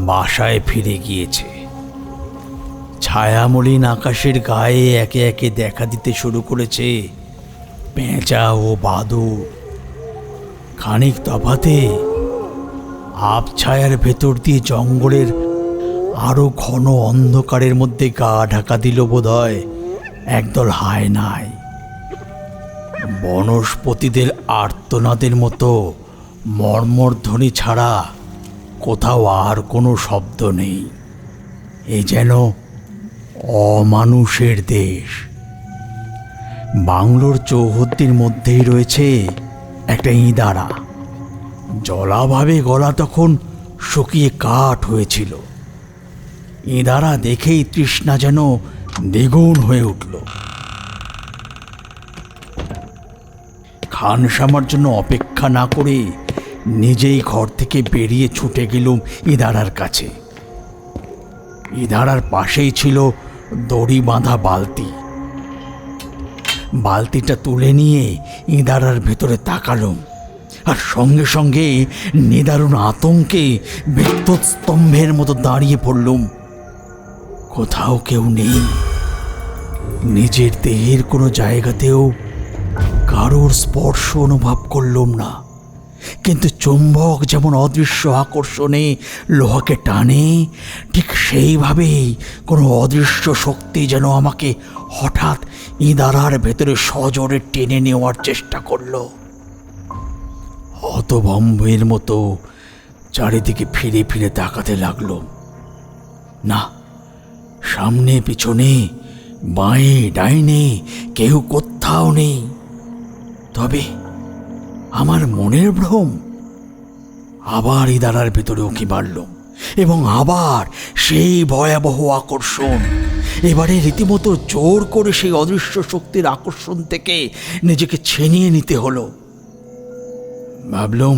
বাসায় ফিরে গিয়েছে। ছায়ামলিন আকাশের গায়ে একে একে দেখা দিতে শুরু করেছে পেঁচা ও বাদুড়। খানিক তফাতে আবছায়ার ভেতর দিয়ে জঙ্গলের আরো ঘন অন্ধকারের মধ্যে গা ঢাকা দিল বোধহয় একদল হায়নায়। বনস্পতিদের আর্তনাদের মতো মর্মধ্বনি ছাড়া কোথাও আর কোনো শব্দ নেই। এ যেন অমানুষের দেশ। বাংলোর চৌহদ্দির মধ্যেই রয়েছে একটা ইঁদারা। জলাভাবে গলা তখন শুকিয়ে কাঠ হয়েছিল। ইঁদারা দেখেই তৃষ্ণা যেন দ্বিগুণ হয়ে উঠল। খানসামার জন্য অপেক্ষা না করে নিজেই ঘর থেকে বেরিয়ে ছুটে গেলুম ইঁদারার কাছে। ইঁদারার পাশেই ছিল দড়ি বাঁধা বালতি। বালতিটা তুলে নিয়ে ইঁদারার ভেতরে তাকালুম, আর সঙ্গে সঙ্গে নিদারুণ আতঙ্কে বিদ্যুৎ স্তম্ভের মতো দাঁড়িয়ে পড়লুম। কোথাও কেউ নেই। নিজের দেহের কোনো জায়গাতেও কারোর স্পর্শ অনুভব করলুম না। কিন্তু চুম্বক যেমন অদৃশ্য আকর্ষণে লোহাকে টানে, ঠিক সেইভাবেই কোনো অদৃশ্য শক্তি যেন আমাকে হঠাৎ ইঁদারার ভেতরে সজোরে টেনে নেওয়ার চেষ্টা করলো। হতভম্বের মতো চারিদিকে ফিরে ফিরে তাকাতে লাগলো। না, সামনে পিছনে বাঁয়ে ডাইনে কেউ কোথাও নেই। তবে আমার মনের ভ্রম। আবার ইঁদারার ভেতরে উঁকি মারল এবং আবার সেই ভয়াবহ আকর্ষণ। এবারে রীতিমতো জোর করে সেই অদৃশ্য শক্তির আকর্ষণ থেকে নিজেকে ছিনিয়ে নিতে হলো। ভাবলুম,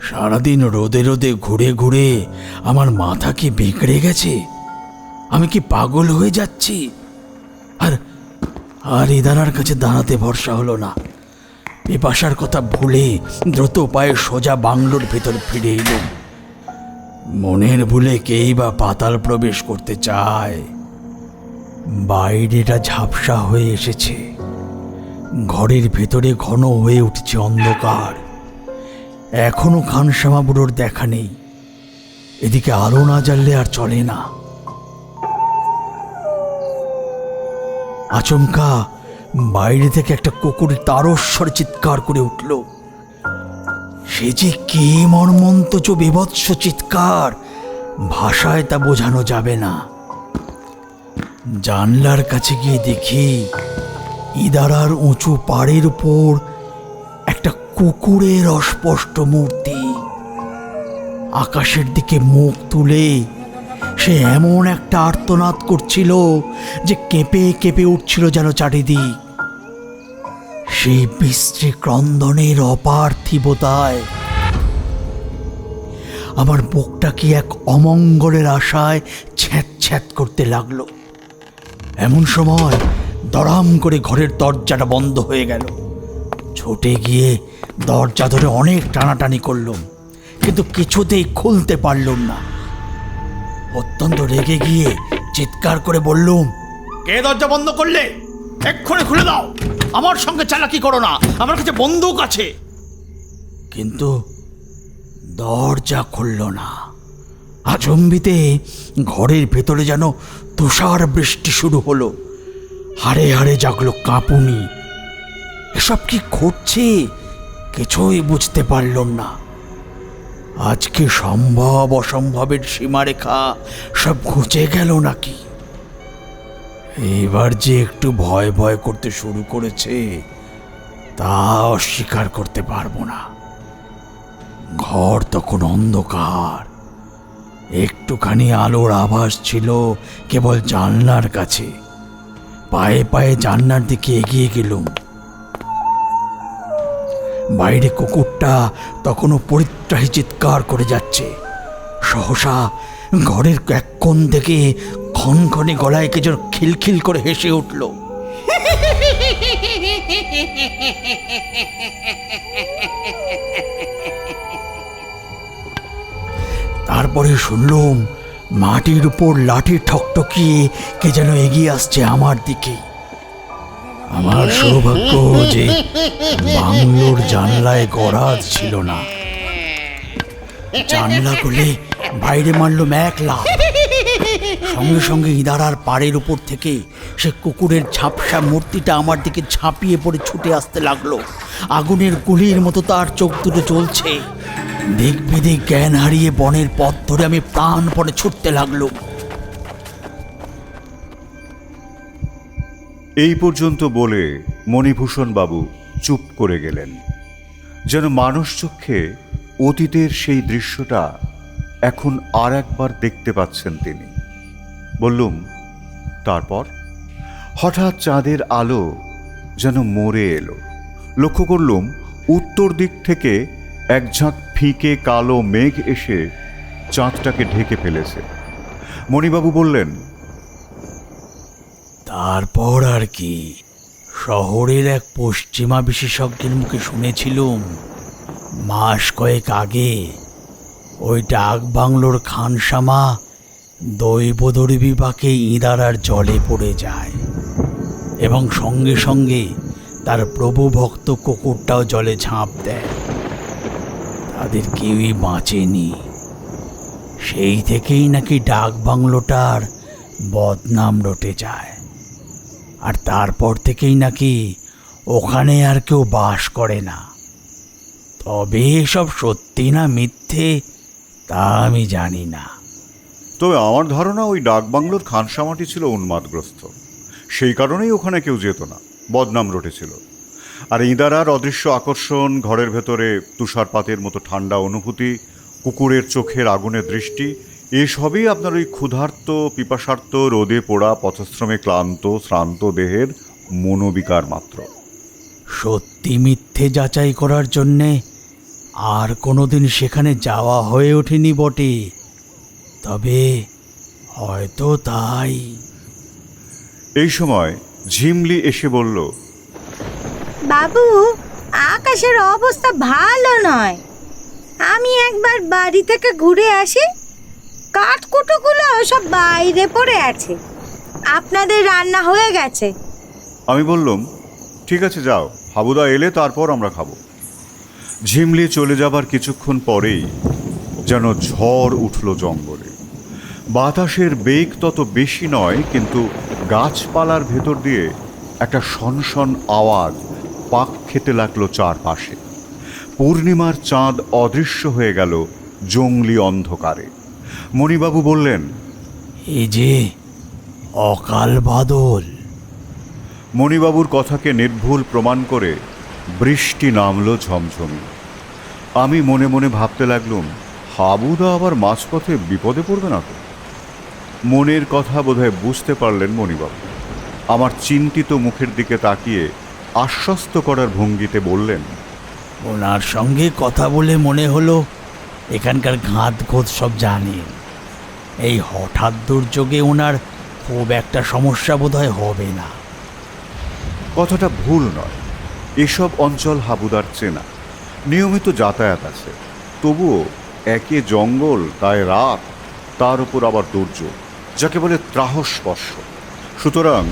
সারাদিন রোদে রোদে ঘুরে ঘুরে আমার মাথা কি বিগড়ে গেছে? আমি কি পাগল হয়ে যাচ্ছি? আর ইঁদারার কাছে দাঁড়াতে ভরসা হলো না। পিপাসার কথা ভুলে দ্রুত পায়ে সোজা বাংলোর ভেতর ফিরে এলুম। মনের ভুলে কেই বা পাতাল প্রবেশ করতে চায়। বাইরেটা ঝাপসা হয়ে এসেছে। ঘরের ভেতরে ঘন হয়ে উঠছে অন্ধকার। এখনো খানসামা বুড়োর দেখা নেই। এদিকে আলো না জ্বাললে আর চলে না। আচমকা বাইরে থেকে একটা কুকুরের তারস্বর চিৎকার করে উঠল। সে যে কি মর্মন্তচ বীভৎস চিৎকার, ভাষায় তা বোঝানো যাবে না। জানলার কাছে গিয়ে দেখি ইঁদারার উঁচু পাড়ের উপর একটা কুকুরের অস্পষ্ট মূর্তি। আকাশের দিকে মুখ তুলে সে এমন একটা আর্তনাদ করছিল যে কেঁপে কেঁপে উঠছিল যেন চারিদিক। সেই বিশ্রী ক্রন্দনের অপার্থিবতায় আমার বুকটা কি এক অমঙ্গলের আশায় ছ্যাঁত ছ্যাঁত করতে লাগলো। এমন সময় দড়াম করে ঘরের দরজাটা বন্ধ হয়ে গেল। ছুটে গিয়ে দরজা ধরে অনেক টানাটানি করলুম, কিন্তু কিছুতেই খুলতে পারলুম না। অত্যন্ত রেগে গিয়ে চিৎকার করে বললুম, কে দরজা বন্ধ করলে? এক্ষুনি খুলে দাও। আমার সঙ্গে চালাকি করো না, আমার কাছে বন্দুক আছে। কিন্তু দরজা খুলল না। আচম্বিতে ঘরের ভেতরে যেন তুষার বৃষ্টি শুরু হলো। হাড়ে হাড়ে জাগলো কাঁপুনি। এসব কি ঘটছে কিছুই বুঝতে পারলাম না। আজকে সম্ভব অসম্ভবের সীমারেখা সব ঘুচে গেল নাকি? এবার যে একটু ভয় ভয় করতে শুরু করেছে তা অস্বীকার করতে পারবো না। ঘর তখন অন্ধকার। একটুখানি আলোর আভাস ছিল কেবল জানলার কাছে। পায়ে পায়ে জানলার দিকে এগিয়ে গেলুম। বাইরে কুকুরটা তখনও পরিত্রাহী চিৎকার করে যাচ্ছে। সহসা ঘরের এক কোণ থেকে ক্ষণক্ষণে গলায় কে যেন খিলখিল করে হেসে উঠল। তারপরে শুনলুম মাটির উপর লাঠি ঠকঠকিয়ে কে যেন এগিয়ে আসছে আমার দিকে। আমার সৌভাগ্য যে বাংলোর জানলায় গরাদ ছিল না। জানলা খুলে বাইরে মারলুম এক লাফ। সঙ্গে সঙ্গে ইদারার পাড়ের উপর থেকে সে কুকুরের ঝাপসা মূর্তিটা আমার দিকে ঝাঁপিয়ে পড়ে ছুটে আসতে লাগলো। আগুনের গুলির মতো তার চোখ দুটো জ্বলছে। দিক বিদিক জ্ঞান হারিয়ে বনের পথ ধরে আমি প্রাণপণে ছুটতে লাগলো। এই পর্যন্ত বলে মণিভূষণ বাবু চুপ করে গেলেন, যেন মানুষ চক্ষে অতীতের সেই দৃশ্যটা এখন আর একবার দেখতে পাচ্ছেন তিনি। বললুম, তারপর? হঠাৎ চাঁদের আলো যেন মরে এলো। লক্ষ্য করলুম উত্তর দিক থেকে এক ঝাঁক ফিকে কালো মেঘ এসে চাঁদটাকে ঢেকে ফেলেছে। মণিবাবু বললেন, তারপর আর কি, শহরের এক পশ্চিমা বিশেষজ্ঞের মুখে শুনেছিলুম মাস কয়েক আগে ওই ডাক বাংলোর খানসামা দৈবদরি বিপাকে ইঁদারার জলে পড়ে যায় এবং সঙ্গে সঙ্গে তার প্রভু ভক্ত কুকুরটাও জলে ঝাঁপ দেয়। তাদের কেউই বাঁচেনি। সেই থেকেই নাকি ডাক বাংলোটার বদনাম রটে যায়, আর তারপর থেকেই নাকি ওখানে আর কেউ বাস করে না। তবে এসব সত্যি না মিথ্যে তা আমি জানি না। তবে আমার ধারণা ওই ডাকবাংলোর খানসামাটি ছিল উন্মাদগ্রস্ত, সেই কারণেই ওখানে কেউ যেত না, বদনাম রটেছিল। আর ইঁদারার অদৃশ্য আকর্ষণ, ঘরের ভেতরে তুষারপাতের মতো ঠান্ডা অনুভূতি, কুকুরের চোখের আগুনের দৃষ্টি, এসবই আপনার ওই ক্ষুধার্ত পিপাসার্ত রোদে পোড়া পথশ্রমে ক্লান্ত শ্রান্ত দেহের মনোবিকার মাত্র। সত্যি মিথ্যে যাচাই করার জন্যে আর কোনোদিন সেখানে যাওয়া হয়ে ওঠেনি বটে, তবে হয়তো তাই। এই সময় ঝিমলি এসে বলল, বাবু, আকাশের অবস্থা ভালো নয়। আমি একবার বাড়ি থেকে ঘুরে আসি। কাঠকুটোগুলো সব বাইরে পড়ে আছে। আপনাদের রান্না হয়ে গেছে। আমি বললুম, ঠিক আছে যাও, হাবুদা এলে তারপর আমরা খাবো। ঝিমলি চলে যাবার কিছুক্ষণ পরেই যেন ঝড় উঠল জঙ্গলে। বাতাসের বেগ তত বেশি নয়, কিন্তু গাছপালার ভেতর দিয়ে একটা সনসন আওয়াজ পাক খেতে লাগলো চারপাশে। পূর্ণিমার চাঁদ অদৃশ্য হয়ে গেল জঙ্গলি অন্ধকারে। মণিবাবু বললেন, এই যে অকাল বাদল। মণিবাবুর কথাকে নির্ভুল প্রমাণ করে বৃষ্টি নামলো ঝমঝমি। আমি মনে মনে ভাবতে লাগলুম, হাবুদা আবার মাঝপথে বিপদে পড়বে না তো? মনের কথা বোধহয় বুঝতে পারলেন মণিবাবু। আমার চিন্তিত মুখের দিকে তাকিয়ে আশ্বস্ত করার ভঙ্গিতে বললেন, ওনার সঙ্গে কথা বলে মনে হলো এখানকার ঘাত ঘোত সব জানেন। এই হঠাৎ দুর্যোগে ওনার খুব একটা সমস্যা বোধহয় হবে না। কথাটা ভুল নয়। এসব অঞ্চল হাবুদার চেনা, নিয়মিত যাতায়াত আছে। তবুও একে জঙ্গল, তাই রাত, তার উপর আবার দুর্যোগ, যাকে বলে ত্রাহস্পর্শ। সুতরাং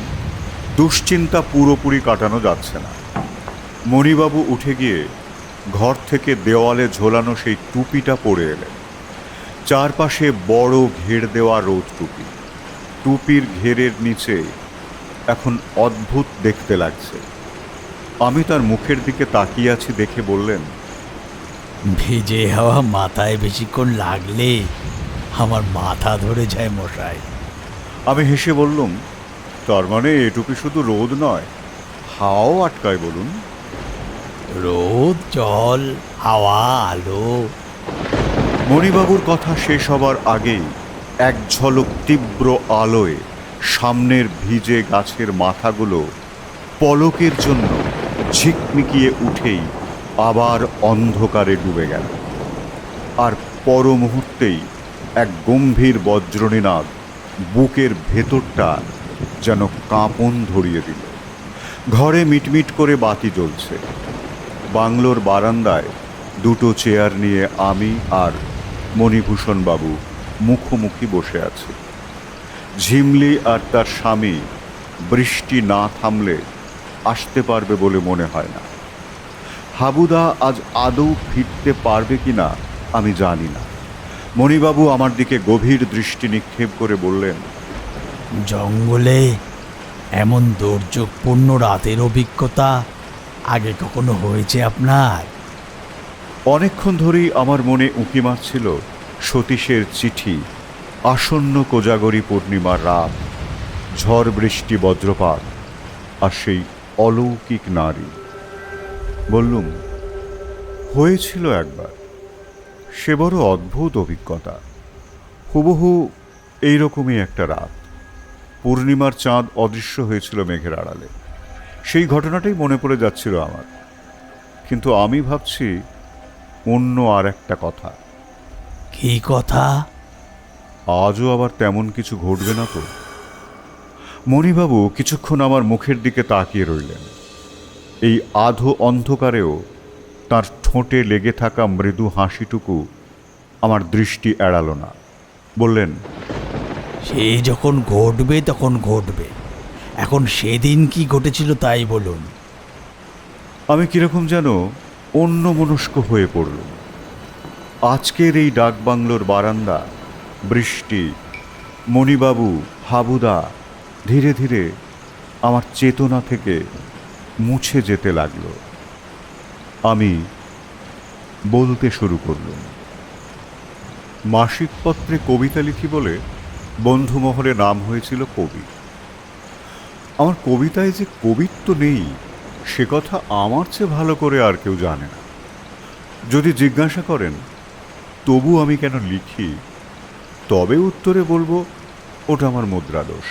দুশ্চিন্তা পুরোপুরি কাটানো যাচ্ছে না। মণিবাবু উঠে গিয়ে ঘর থেকে দেওয়ালে ঝোলানো সেই টুপিটা পরে এলেন। চারপাশে বড় ঘের দেওয়া রোদ টুপি। টুপির ঘেরের নিচে এখন অদ্ভুত দেখতে লাগছে। আমি তার মুখের দিকে তাকিয়ে আছি দেখে বললেন, ভিজে হাওয়া মাথায় বেশিক্ষণ লাগলে আমার মাথা ধরে যায় মশাই। আমি হেসে বললুম, তার মানে এ টুপি শুধু রোদ নয়, হাওয়াও আটকায় বলুন? রোদ, জল, হাওয়া, আলো। মণিবাবুর কথা শেষ হবার আগেই এক ঝলক তীব্র আলোয় সামনের ভিজে গাছের মাথাগুলো পলকের জন্য ঝিকমিকিয়ে উঠেই আবার অন্ধকারে ডুবে গেল। আর পর মুহূর্তেই এক গম্ভীর বজ্রনীনাদ বুকের ভেতরটা যেন কাঁপন ধরিয়ে দিল। ঘরে মিটমিট করে বাতি জ্বলছে। বাংলোর বারান্দায় দুটো চেয়ার নিয়ে আমি আর মণিভূষণ বাবু মুখোমুখি বসে আছি। ঝিমলি আর তার স্বামী বৃষ্টি না থামলে আসতে পারবে বলে মনে হয় না। হাবুদা আজ আদৌ ফিরতে পারবে কিনা আমি জানি না। মণিবাবু আমার দিকে গভীর দৃষ্টি নিক্ষেপ করে বললেন, জঙ্গলে এমন দুর্যোগপূর্ণ রাতের অভিজ্ঞতা আগে কখনো হয়েছে আপনার? অনেকক্ষণ ধরেই আমার মনে উঁকি মারছিল সতীশের চিঠি, আসন্ন কোজাগরী পূর্ণিমার রাত, ঝড় বৃষ্টি বজ্রপাত আর সেই অলৌকিক নারী। বললুম, হয়েছিল একবার। সে বড় অদ্ভুত অভিজ্ঞতা। হুবহু এইরকমই একটা রাত। পূর্ণিমার চাঁদ অদৃশ্য হয়েছিল মেঘের আড়ালে। সেই ঘটনাটাই মনে পড়ে যাচ্ছিল আমার। কিন্তু আমি ভাবছি অন্য আর একটা কথা। কি কথা? আজও আবার তেমন কিছু ঘটবে না তো? মণিবাবু কিছুক্ষণ আমার মুখের দিকে তাকিয়ে রইলেন। এই আধো অন্ধকারেও তার ঠোঁটে লেগে থাকা মৃদু হাসিটুকু আমার দৃষ্টি এড়ালো না। বললেন, সে যখন ঘটবে তখন ঘটবে। এখন সেদিন কি ঘটেছিল তাই বলুন। আমি কিরকম যেন অন্যমনস্ক হয়ে পড়লুম। আজকের এই ডাকবাংলোর বারান্দা, বৃষ্টি, মণিবাবু, হাবুদা ধীরে ধীরে আমার চেতনা থেকে মুছে যেতে লাগলো। আমি বলতে শুরু করলুম। মাসিক পত্রে কবিতা লিখি বলে বন্ধুমহলে নাম হয়েছিল কবি। আমার কবিতায় যে কবিত্ব নেই সে কথা আমার চেয়ে ভালো করে আর কেউ জানে না। যদি জিজ্ঞাসা করেন তবু আমি কেন লিখি, তবে উত্তরে বলবো ওটা আমার মুদ্রাদোষ।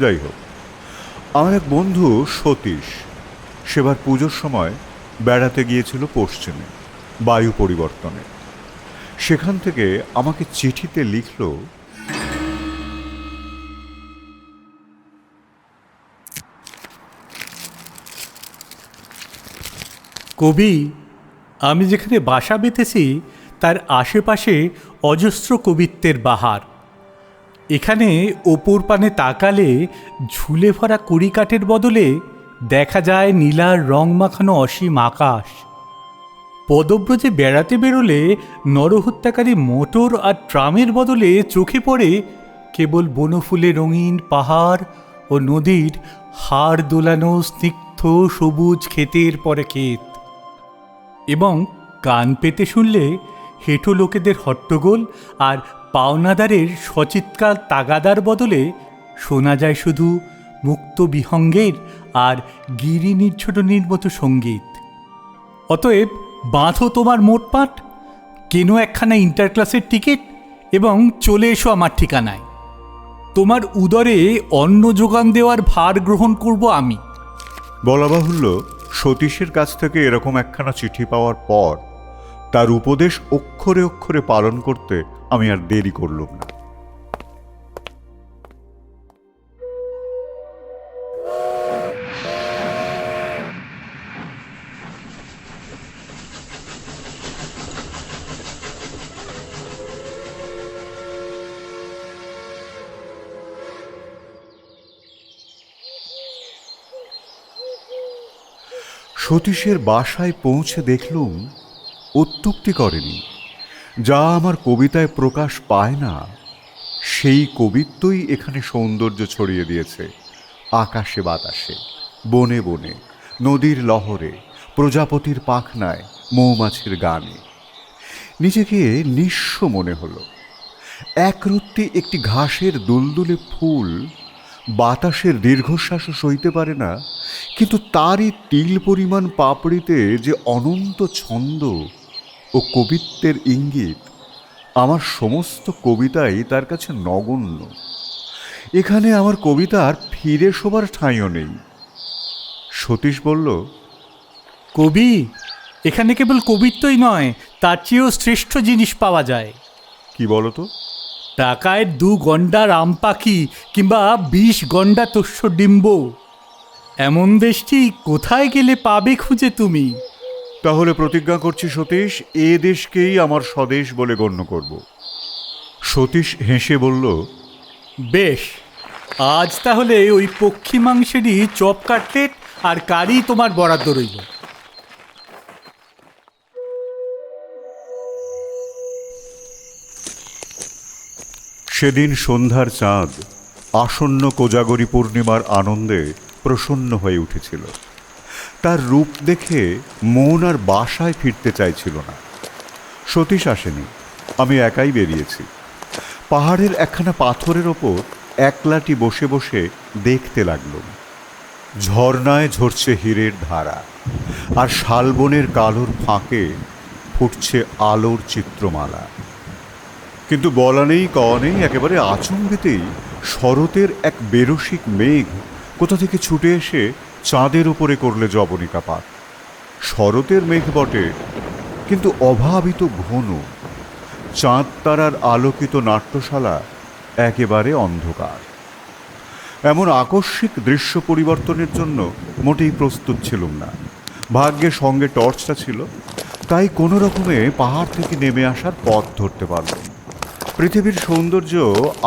যাই হোক, আমার এক বন্ধু সতীশ সেবার পুজোর সময় বেড়াতে গিয়েছিল পশ্চিমে, বায়ু পরিবর্তনে। সেখান থেকে আমাকে চিঠিতে লিখল, কবি, আমি যেখানে বাসা বেঁধেছি তার আশেপাশে অজস্র কবিত্বের বাহার। এখানে ওপর পানে তাকালে ঝুলে ভরা কড়িকাঠের বদলে দেখা যায় নীলার রং মাখানো অসীম আকাশ। পদব্রজে বেড়াতে বেরোলে নরহত্যাকারী মোটর আর ট্রামের বদলে চোখে পড়ে কেবল বনফুলে রঙিন পাহাড় ও নদীর হাড় দোলানো স্নিগ্ধ সবুজ ক্ষেতের পরে ক্ষেত। এবং কান পেতে শুনলে হেঁটো লোকেদের হট্টগোল আর পাওনাদারের সচিৎকার তাগাদার বদলে শোনা যায় শুধু মুক্ত বিহঙ্গের আর গিরি নির্ঝরণীর মতো সঙ্গীত। অতএব বাঁধো তোমার মোটপাট, কেনো একখানা ইন্টার ক্লাসের টিকিট এবং চলে এসো আমার ঠিকানায়। তোমার উদরে অন্ন যোগান দেওয়ার ভার গ্রহণ করব আমি। বলা বাহুল্য, সতীশের কাছ থেকে এরকম একখানা চিঠি পাওয়ার পর তার উপদেশ অক্ষরে অক্ষরে পালন করতে আমি আর দেরি করলুম না। সতীশের বাসায় পৌঁছে দেখলুম অত্যুক্তি করেনি। যা আমার কবিতায় প্রকাশ পায় না সেই কবিত্বই এখানে সৌন্দর্য ছড়িয়ে দিয়েছে। আকাশে বাতাসে, বনে বনে, নদীর লহরে, প্রজাপতির পাখনায়, মৌমাছির গানে। নিজেকে নিঃস্ব মনে হলো। একরত্তি একটি ঘাসের দুলদুলে ফুল বাতাসের দীর্ঘশ্বাসও সইতে পারে না, কিন্তু তারই তিল পরিমাণ পাপড়িতে যে অনন্ত ছন্দ ও কবিত্বের ইঙ্গিত, আমার সমস্ত কবিতাই তার কাছে নগণ্য। এখানে আমার কবিতার ফিরে শোবার ঠাঁইও নেই। সতীশ বলল, কবি, এখানে কেবল কবিত্বই নয়, তার চেয়েও শ্রেষ্ঠ জিনিস পাওয়া যায়। কি বলো তো? টাকায় 2 গন্ডা রাম পাখি কিংবা 20 গন্ডা তোষ্য ডিম্ব, এমন দেশটি কোথায় গেলে পাবে খুঁজে তুমি? তাহলে প্রতিজ্ঞা করছি সতীশ, এ দেশকেই আমার স্বদেশ বলে গণ্য করব। সতীশ হেসে বলল, বেশ, আজ তাহলে ওই পক্ষী মাংসেরই চপ কাটলেট আর কারি তোমার বরাদ্দ রইল। সেদিন সন্ধ্যার চাঁদ আসন্ন কোজাগরী পূর্ণিমার আনন্দে প্রসন্ন হয়ে উঠেছিল। তার রূপ দেখে মন আর বাসায় ফিরতে চাইছিল না। সতীশ আসেনি, আমি একাই বেরিয়েছি। পাহাড়ের একখানা পাথরের ওপর একলাটি বসে বসে দেখতে লাগলাম। ঝর্ণায় ঝরছে হীরের ধারা, আর শালবনের কালোর ফাঁকে ফুটছে আলোর চিত্রমালা। কিন্তু বলা নেই কওয়া নেই, একেবারে আচমবিতেই শরতের এক বেরসিক মেঘ কোথা থেকে ছুটে এসে চাঁদের উপরে করলে জবনিকাপাত। শরতের মেঘ বটে, কিন্তু অভাবিত ঘন। চাঁদ তারার আলোকিত নাট্যশালা একেবারে অন্ধকার। এমন আকস্মিক দৃশ্য পরিবর্তনের জন্য মোটেই প্রস্তুত ছিলুম না। ভাগ্যের সঙ্গে টর্চটা ছিল, তাই কোনো রকমে পাহাড় থেকে নেমে আসার পথ ধরতে পারলাম। পৃথিবীর সৌন্দর্য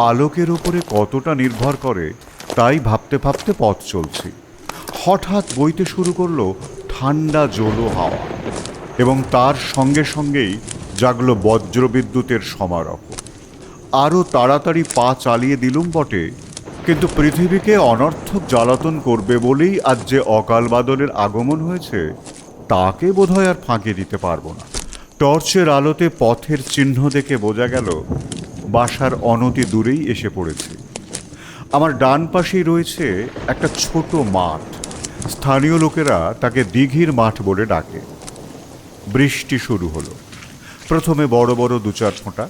আলোকের উপরে কতটা নির্ভর করে তাই ভাবতে ভাবতে পথ চলছি। হঠাৎ বইতে শুরু করলো ঠান্ডা জলো হাওয়া, এবং তার সঙ্গে সঙ্গেই জাগলো বজ্রবিদ্যুতের সমারোহ। আরও তাড়াতাড়ি পা চালিয়ে দিলুম বটে, কিন্তু পৃথিবীকে অনর্থক জ্বালাতন করবে বলেই আজ যে অকাল বাদলের আগমন হয়েছে তাকে বোধহয় আর ফাঁকি দিতে পারবো না। টর্চের আলোতে পথের চিহ্ন দেখে বোঝা গেল বাসার অনতি দূরেই এসে পড়েছে। আমার ডান পাশেই রয়েছে একটা ছোট মাঠ। স্থানীয় লোকেরা তাকে দিঘির মাঠ বলে ডাকে। বৃষ্টি শুরু হলো। প্রথমে বড় বড় 2-4 ফোঁটা।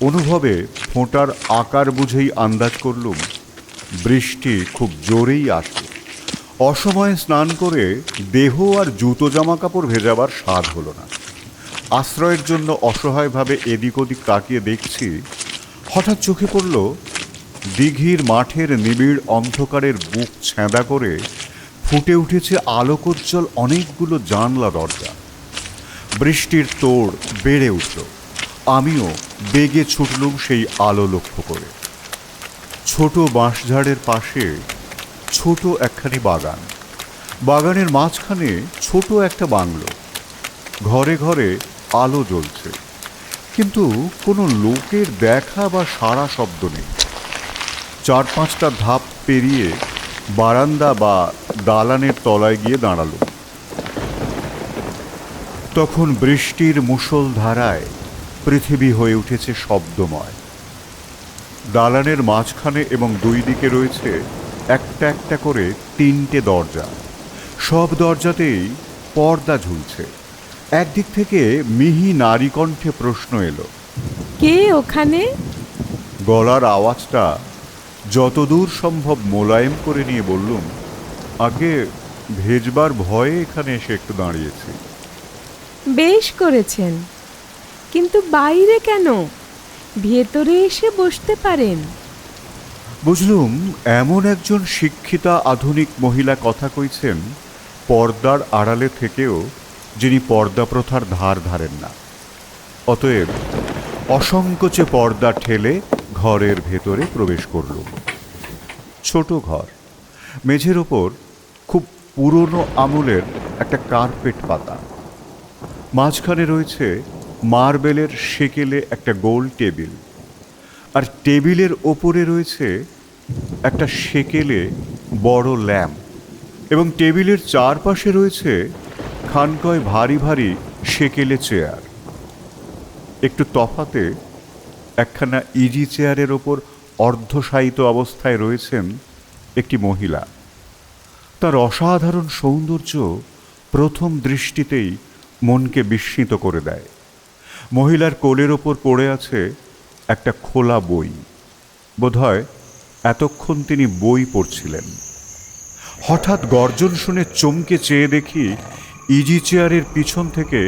অনুভবে ফোঁটার আকার বুঝেই আন্দাজ করলুম বৃষ্টি খুব জোরেই আসবে। অসময়ে স্নান করে দেহ আর জুতো জামা কাপড় ভেজাবার স্বাদ হলো না। আশ্রয়ের জন্য অসহায়ভাবে এদিক ওদিক তাকিয়ে দেখছি, হঠাৎ চোখে পড়ল দিঘির মাঠের নিবিড় অন্ধকারের বুক ছেঁদা করে ফুটে উঠেছে আলোকোজ্জ্বল অনেকগুলো জানলা দরজা। বৃষ্টির তোড় বেড়ে উঠল। আমিও বেগে ছুটলুম সেই আলো লক্ষ্য করে। ছোট বাঁশঝাড়ের পাশে ছোট একখানি বাগান। বাগানের মাঝখানে ছোট একটা বাংলো। ঘরে ঘরে আলো জ্বলছে, কিন্তু কোনো লোকের দেখা বা সাড়া শব্দ নেই। 4-5টা ধাপ পেরিয়ে বারান্দা বা দালানের তলায় গিয়ে দাঁড়ালো। তখন বৃষ্টির মুষলধারায় পৃথিবী হয়ে উঠেছে শব্দময়। দালানের মাঝখানে এবং 2 দিকে রয়েছে একটা একটা করে 3টে দরজা। সব দরজাতেই পর্দা ঝুলছে। একদিক থেকে মিহি নারী কণ্ঠে প্রশ্ন এলো, কে ওখানে? গলার আওয়াজটা যতদূর সম্ভব মোলায়েম করে নিয়ে বললুম, আগে ভেজবার ভয়ে এখানে এসে একটু দাঁড়িয়েছি। বেশ করেছেন, কিন্তু বাইরে কেন? ভেতরে এসে বসতে পারেন। বুঝলুম এমন একজন শিক্ষিতা আধুনিক মহিলা কথা কইছেন পর্দার আড়ালে থেকেও, যিনি পর্দা প্রথার ধার ধারেন না। অতএব অসংকোচে পর্দা ঠেলে ঘরের ভেতরে প্রবেশ করলুম। ছোট ঘর। মেঝের ওপর খুব পুরনো আমলের একটা কার্পেট পাতা। মাঝখানে রয়েছে মার্বেলের সেকেলে একটা গোল টেবিল, আর টেবিলের ওপরে রয়েছে একটা সেকেলে বড় ল্যাম্প, এবং টেবিলের চারপাশে রয়েছে খানকয় ভারী ভারী সেকেলে চেয়ার। একটু তফাতে একখানা ইজি চেয়ারের ওপর অর্ধশায়িত অবস্থায় রয়েছেন একটি মহিলা। তার অসাধারণ সৌন্দর্য প্রথম দৃষ্টিতেই মনকে বিস্মিত করে দেয়। মহিলার কোলের ওপর পড়ে আছে একটা খোলা বই। বোধহয় এতক্ষণ তিনি বই পড়ছিলেন। হঠাৎ গর্জন শুনে চমকে চেয়ে দেখি ইজি চেয়ারের পিছন থেকে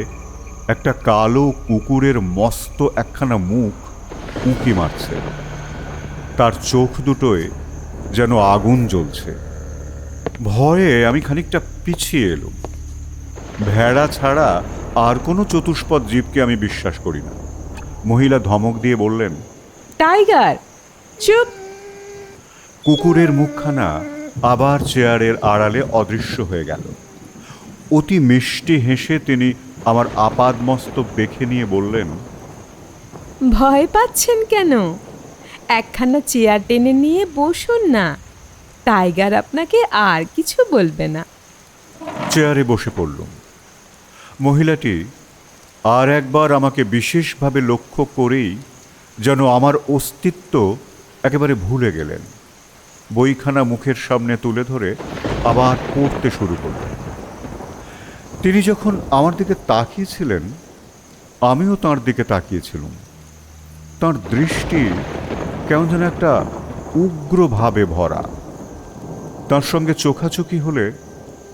একটা কালো কুকুরের মস্ত একখানা মুখ উঁকি মারছে। তার চোখ দুটোয় যেন আগুন জ্বলছে। ভয়ে আমি খানিকটা পিছিয়ে এলুম। ভেড়া ছাড়া আর কোনো চতুষ্পদ জীবকে আমি বিশ্বাস করি না। মহিলা ধমক দিয়ে বললেন, টাইগার চুপ। কুকুরের মুখখানা আবার চেয়ারের আড়ালে অদৃশ্য হয়ে গেল। অতি মিষ্টি হেসে তিনি আমার আপাদমস্তক দেখে নিয়ে বললেন, ভয় পাচ্ছেন কেন? একখানা চেয়ার টেনে নিয়ে বসুন না, টাইগার আপনাকে আর কিছু বলবে না। চেয়ারে বসে পড়লুম। মহিলাটি আর একবার আমাকে বিশেষভাবে লক্ষ্য করেই যেন আমার অস্তিত্ব একেবারে ভুলে গেলেন। বইখানা মুখের সামনে তুলে ধরে আবার পড়তে শুরু করলেন। তিনি যখন আমার দিকে তাকিয়েছিলেন, আমিও তাঁর দিকে তাকিয়েছিলাম। তাঁর দৃষ্টি কেমন যেন একটা উগ্রভাবে ভরা। তার সঙ্গে চোখাচোখি হলে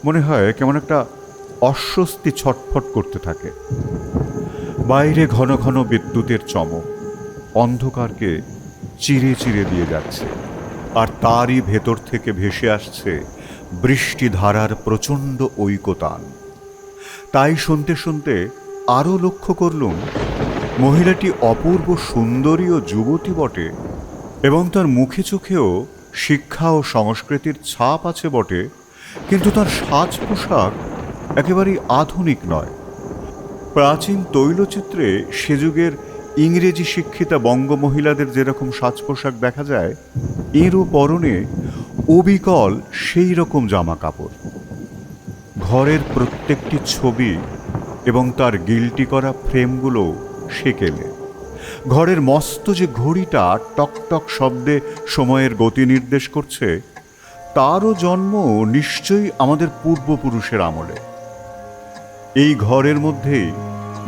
মনে হয় কেমন একটা অস্বস্তি ছটফট করতে থাকে। বাইরে ঘন ঘন বিদ্যুতের চমক অন্ধকারকে চিরে চিরে দিয়ে যাচ্ছে, আর তারই ভেতর থেকে ভেসে আসছে বৃষ্টিধারার প্রচণ্ড ঐকতান। তাই শুনতে শুনতে আরও লক্ষ্য করলুম, মহিলাটি অপূর্ব সুন্দরী ও যুবতী বটে, এবং তার মুখে চোখেও শিক্ষা ও সংস্কৃতির ছাপ আছে বটে, কিন্তু তার সাজ পোশাক একেবারেই আধুনিক নয়। প্রাচীন তৈলচিত্রে সে যুগের ইংরেজি শিক্ষিতা বঙ্গমহিলাদের যেরকম সাজ পোশাক দেখা যায়, এরও পরনে অবিকল সেই রকম জামা কাপড়। ঘরের প্রত্যেকটি ছবি এবং তার গিল্টি করা ফ্রেমগুলো সেকেলে। ঘরের মস্ত যে ঘড়িটা টকটক শব্দে সময়ের গতি নির্দেশ করছে, তারও জন্ম নিশ্চয়ই আমাদের পূর্বপুরুষের আমলে। এই ঘরের মধ্যেই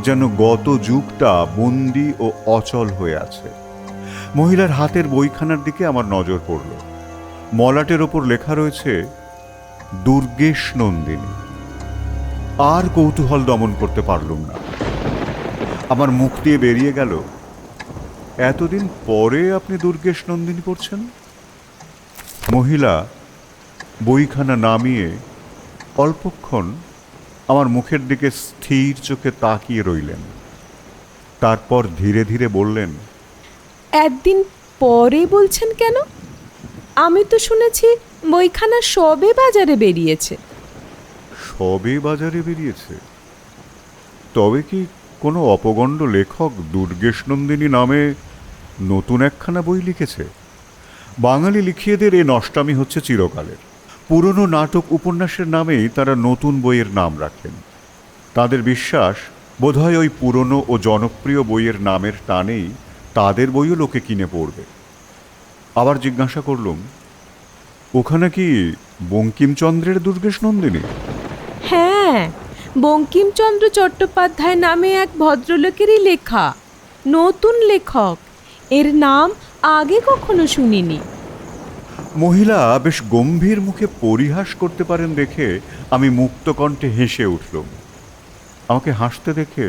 যেন গত যুগটা বন্দি ও অচল হয়ে আছে। মহিলার হাতের বইখানার দিকে আমার নজর পড়ল। মলাটের ওপর লেখা রয়েছে দুর্গেশ নন্দিনী। আর কৌতূহল দমন করতে পারলুম না। আমার মুখ দিয়ে বেরিয়ে গেল, এতদিন পরে আপনি দুর্গেশ নন্দিনী পড়ছেন? মহিলা বইখানা নামিয়ে অল্পক্ষণ আমার মুখের দিকে স্থির চোখে তাকিয়ে রইলেন। তারপর ধীরে ধীরে বললেন, একদিন পরে বলছেন কেন? আমি তো শুনেছি বইখানা সবে বাজারে বেরিয়েছে। সবে বাজারে বেরিয়েছে? তবে কি কোনো অপগণ্ড লেখক দুর্গেশ নন্দিনী নামে নতুন একখানা বই লিখেছে? বাঙালি লিখিয়েদের এ নষ্টামি হচ্ছে চিরকালের। পুরনো নাটক উপন্যাসের নামেই তারা নতুন বইয়ের নাম রাখেন। তাদের বিশ্বাস বোধহয় ওই পুরনো ও জনপ্রিয় বইয়ের নামের টানেই তাদের বইও লোকে কিনে পড়বে। আবার জিজ্ঞাসা করলুম, ওখানে কি বঙ্কিমচন্দ্রের দুর্গেশ নন্দিনী? হ্যাঁ, বঙ্কিমচন্দ্র চট্টোপাধ্যায় নামে এক ভদ্রলোকেরই লেখা, নতুন লেখক। এর নাম আগে কখনো শুনিনি। মহিলা বেশ গম্ভীর মুখে পরিহাস করতে পারেন দেখে আমি মুক্ত কণ্ঠে হেসে উঠলুম। আমাকে হাসতে দেখে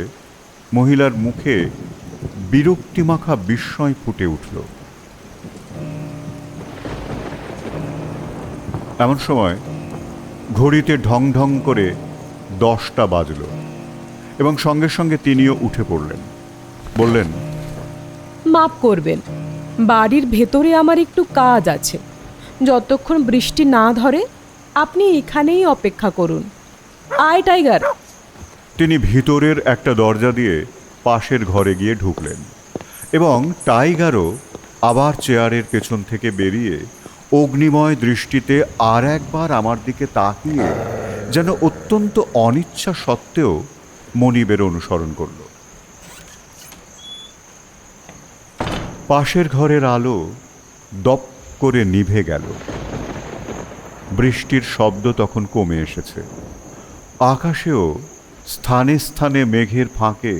মহিলার মুখে বিরক্তিমাখা বিস্ময় ফুটে উঠল। এমন সময় ঘড়িতে ঢং ঢং করে 10টা বাজল, এবং সঙ্গে সঙ্গে তিনিও উঠে পড়লেন। বললেন, মাপ করবেন, বাড়ির ভেতরে আমার একটু কাজ আছে। যতক্ষণ বৃষ্টি না ধরে আপনি এখানেই অপেক্ষা করুন। আয় টাইগার। তিনি ভিতরের একটা দরজা দিয়ে পাশের ঘরে গিয়ে ঢুকলেন, এবং টাইগারও আবার চেয়ারের পেছন থেকে বেরিয়ে অগ্নিময় দৃষ্টিতে আর একবার আমার দিকে তাকিয়ে যেন অত্যন্ত অনিচ্ছা সত্ত্বেও মনিবের অনুসরণ করল। পাশের ঘরের আলো দপ করে নিভে গেল। বৃষ্টির শব্দ তখন কমে এসেছে। আকাশেও স্থানে স্থানে মেঘের ফাঁকে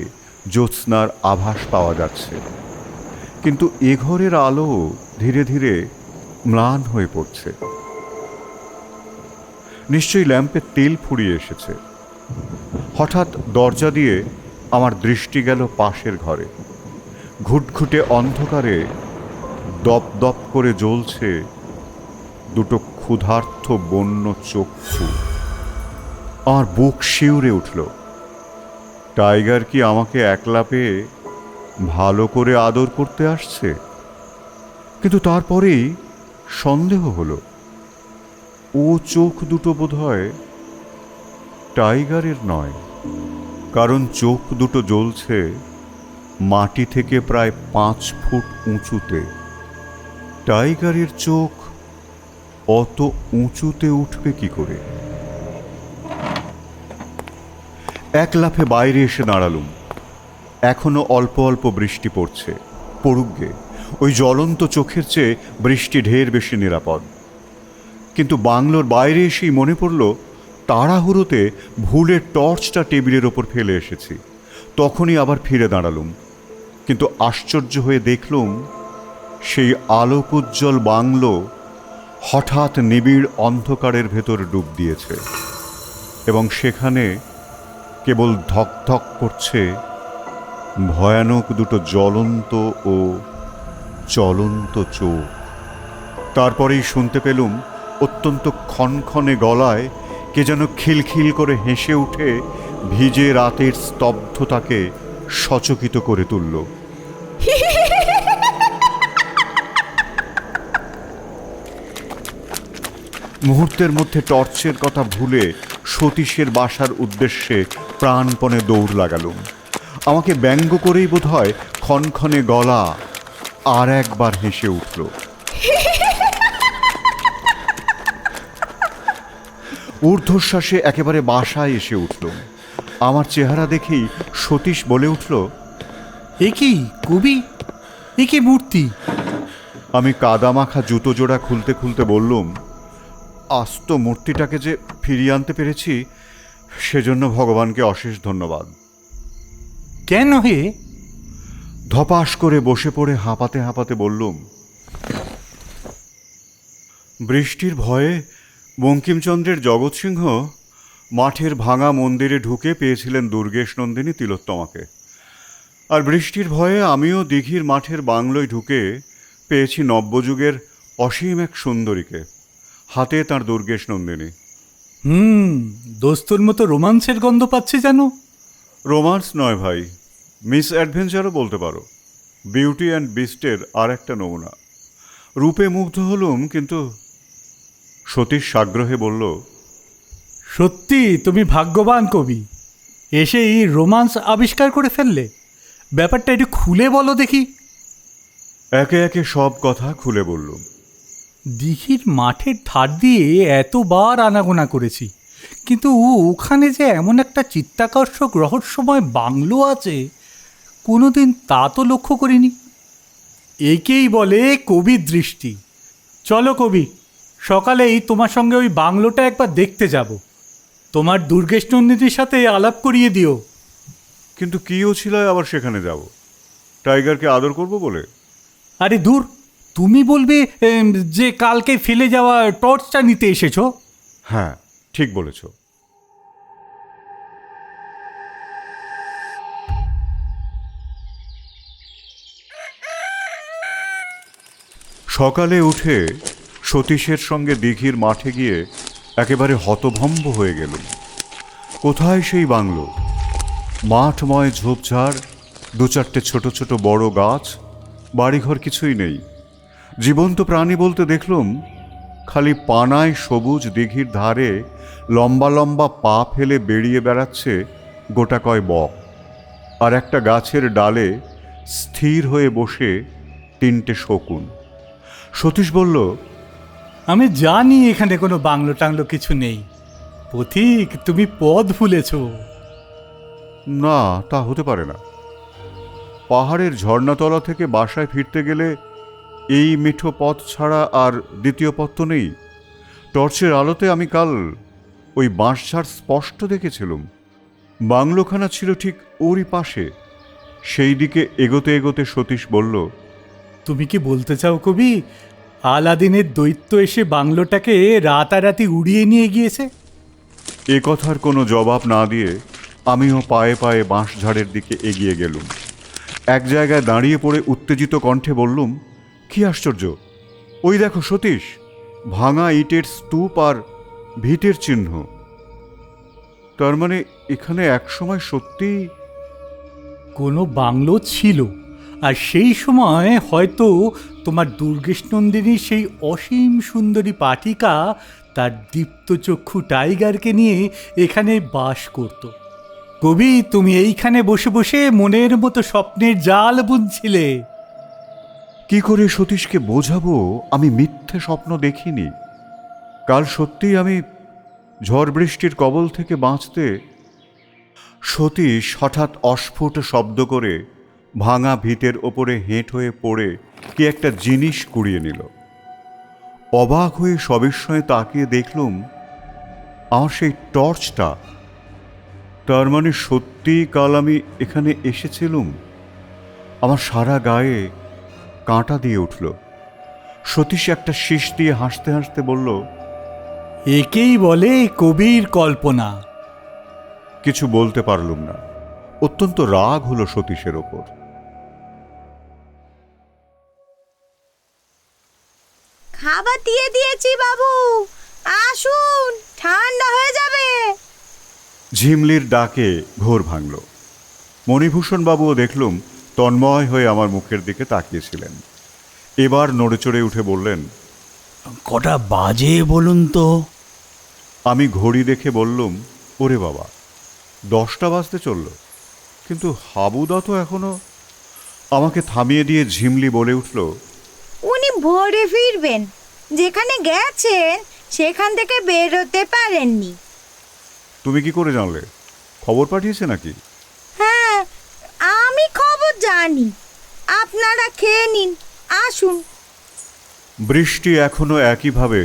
জ্যোৎস্নার আভাস পাওয়া যাচ্ছে, কিন্তু এ ঘরের আলো ধীরে ধীরে ম্লান হয়ে পড়ছে। নিশ্চয়ই ল্যাম্পে তেল ফুরিয়ে এসেছে। হঠাৎ দরজা দিয়ে আমার দৃষ্টি গেল পাশের ঘরে। ঘুটঘুটে অন্ধকারে দপ দপ করে জ্বলছে দুটো ক্ষুধার্ত বন্য চক্ষু। আর বুক শিউরে উঠল। টাইগার কি আমাকে একলা পেয়ে ভালো করে আদর করতে আসছে? কিন্তু তারপরেই সন্দেহ হলো, ও চোখ দুটো বোধহয় টাইগারের নয়, কারণ চোখ দুটো জ্বলছে মাটি থেকে প্রায় 5 ফুট উঁচুতে। টাইগারের চোখ অত উঁচুতে উঠবে কি করে? এক লাফে বাইরে এসে দাঁড়ালুম। এখনো অল্প অল্প বৃষ্টি পড়ছে, পড়ুকগে, ওই জ্বলন্ত চোখের চেয়ে বৃষ্টি ঢের বেশি নিরাপদ। কিন্তু বাংলোর বাইরে এসেই মনে পড়ল তাড়াহুড়োতে ভুলে টর্চটা টেবিলের ওপর ফেলে এসেছি। তখনই আবার ফিরে দাঁড়ালুম, কিন্তু আশ্চর্য হয়ে দেখলুম সেই আলোকোজ্জ্বল বাংলো হঠাৎ নিবিড় অন্ধকারের ভেতর ডুব দিয়েছে, এবং সেখানে কেবল ধক ধক করছে ভয়ানক দুটো জ্বলন্ত ও চলন্ত চোখ। তারপরেই শুনতে পেলুম অত্যন্ত ক্ষণক্ষণে গলায় কে যেন খিলখিল করে হেসে উঠে ভিজে রাতের স্তব্ধতাকে সচকিত করে তুলল। মুহূর্তের মধ্যে টর্চের কথা ভুলে সতীশের বাসার উদ্দেশ্যে প্রাণপণে দৌড় লাগালুম। আমাকে ব্যঙ্গ করেই বোধহয় ক্ষণক্ষণে গলা আর একবার হেসে উঠল। ঊর্ধ্বশ্বাসে একেবারে বাসায় এসে উঠল। আমার চেহারা দেখেই সতীশ বলে উঠল, এ কি কবি, এ কি মূর্তি? আমি কাদামাখা জুতো জোড়া খুলতে খুলতে বললুম, আস্ত মূর্তিটাকে যে ফিরিয়ে আনতে পেরেছি সেজন্য ভগবানকে অশেষ ধন্যবাদ। কেন হে? ধপাস করে বসে পড়ে হাঁপাতে হাঁপাতে বললুম, বৃষ্টির ভয়ে বঙ্কিমচন্দ্রের জগৎ সিংহ মাঠের ভাঙা মন্দিরে ঢুকে পেয়েছিলেন দুর্গেশ নন্দিনী তিলোত্তমাকে, আর বৃষ্টির ভয়ে আমিও দিঘির মাঠের বাংলোয় ঢুকে পেয়েছি নব্যযুগের অসীম এক সুন্দরীকে, হাতে তার দুর্গেশ নন্দিনী। দোস্তুর মতো রোমান্সের গন্ধ পাচ্ছে যেন। রোমান্স নয় ভাই, মিস অ্যাডভেঞ্চারও বলতে পারো। বিউটি অ্যান্ড বিস্টের আর একটা নমুনা। রূপে মুগ্ধ হলুম, কিন্তু সতীশ সাগ্রহে বলল, সত্যি তুমি ভাগ্যবান কবি, এসেই রোমান্স আবিষ্কার করে ফেললে। ব্যাপারটা একটু খুলে বলো দেখি। একে একে সব কথা খুলে বললুম। দিঘির মাঠের ধার দিয়ে এতবার আনাগোনা করেছি, কিন্তু ওখানে যে এমন একটা চিত্তাকর্ষক রহস্যময় বাংলো আছে কোনোদিন তা তো লক্ষ্য করিনি। একেই বলে কবির দৃষ্টি। চলো কবি, সকালেই তোমার সঙ্গে ওই বাংলোটা একবার দেখতে যাব। তোমার দুর্গেশ নন্দিনীর সাথে আলাপ করিয়ে দিও। কিন্তু কি ছিল আবার সেখানে যাব? টাইগারকে আদর করব বলে? আরে দূর, তুমি বলবে যে কালকে ফেলে যাওয়া টর্চটা নিতে এসেছো। হ্যাঁ, ঠিক বলেছ। সকালে উঠে সতীশের সঙ্গে দিঘির মাঠে গিয়ে একেবারে হতভম্ব হয়ে গেল। কোথায় সেই বাংলো? মাঠময় ঝোপঝাড়, দু চারটে ছোট ছোট বড় গাছ, বাড়িঘর কিছুই নেই। জীবন্ত প্রাণী বলতে দেখলুম খালি পানায় সবুজ দিঘির ধারে লম্বা লম্বা পা ফেলে বেরিয়ে বেড়াচ্ছে গোটা কয় বক, আর একটা গাছের ডালে স্থির হয়ে বসে 3টে শকুন। সতীশ বলল, আমি জানি এখানে কোনো বাংলো টাংলো কিছু নেই। পথিক, তুমি পথ ভুলেছ। না, তা হতে পারে না। পাহাড়ের ঝর্ণাতলা থেকে বাসায় ফিরতে গেলে এই মিঠো পথ ছাড়া আর দ্বিতীয় পথ তো নেই। টর্চের আলোতে আমি কাল ওই বাঁশঝাড় স্পষ্ট দেখেছিলুম। বাংলোখানা ছিল ঠিক ওরই পাশে। সেই দিকে এগোতে এগোতে সতীশ বলল, তুমি কি বলতে চাও কবি, আলাদিনের দৈত্য এসে বাংলোটাকে রাতারাতি উড়িয়ে নিয়ে গিয়েছে? এ কথার কোনো জবাব না দিয়ে আমিও পায়ে পায়ে বাঁশঝাড়ের দিকে এগিয়ে গেলুম। এক জায়গায় দাঁড়িয়ে পড়ে উত্তেজিত কণ্ঠে বললুম, কি আশ্চর্য, ওই দেখো সতীশ, ভাঙা ইটের স্তূপ আর ভিটের চিহ্ন। তার মানে এখানে একসময় সত্যি কোনো বাংলো ছিল, আর সেই সময় হয়তো তোমার দুর্গেশনন্দিনীর সেই অসীম সুন্দরী পাঠিকা তার দীপ্তচক্ষু টাইগারকে নিয়ে এখানে বাস করত। কবি, তুমি এইখানে বসে বসে মনের মতো স্বপ্নের জাল বুনছিলে। কি করে সতীশকে বোঝাবো আমি মিথ্যে স্বপ্ন দেখিনি? কাল সত্যিই আমি ঝড় বৃষ্টির কবল থেকে বাঁচতে। সতীশ হঠাৎ অস্ফুট শব্দ করে ভাঙা ভিতের ওপরে হেঁট হয়ে পড়ে কি একটা জিনিস কুড়িয়ে নিল। অবাক হয়ে সবিস্ময়ে তাকিয়ে দেখলুম আমার সেই টর্চটা। তার মানে সত্যি কাল আমি এখানে এসেছিলুম। আমার সারা গায়ে কাঁটা দিয়ে উঠল। সতীশ একটা শীষ দিয়ে হাসতে হাসতে বলল, একেই বলে কবির কল্পনা। কিছু বলতে পারলুম না। অত্যন্ত রাগ হলো সতীশের ওপর। খাবার দিয়ে দিয়েছি বাবু, আসুন, ঠান্ডা হয়ে যাবে। ঝিমলির ডাকে ঘোর ভাঙল। মণিভূষণ বাবুও দেখলুম তন্ময় হয়ে আমার মুখের দিকে তাকিয়েছিলেন। এবার নড়েচড়ে উঠে বললেন, কটা বাজে বলুন তো? আমি ঘড়ি দেখে বললুম, ওরে বাবা, 10টা বাজতে চলল, কিন্তু হাবুদা তো এখনো। আমাকে থামিয়ে দিয়ে ঝিমলি বলে উঠল, উনি ভোরে ফিরবেন, যেখানে গেছেন সেখান থেকে বেরোতে পারেননি। তুমি কি করে জানলে? খবর পাঠিয়েছে নাকি? হ্যাঁ, আমি খবর জানি। আপনারা খেয়ে নিন, আসুন। বৃষ্টি এখনো একইভাবে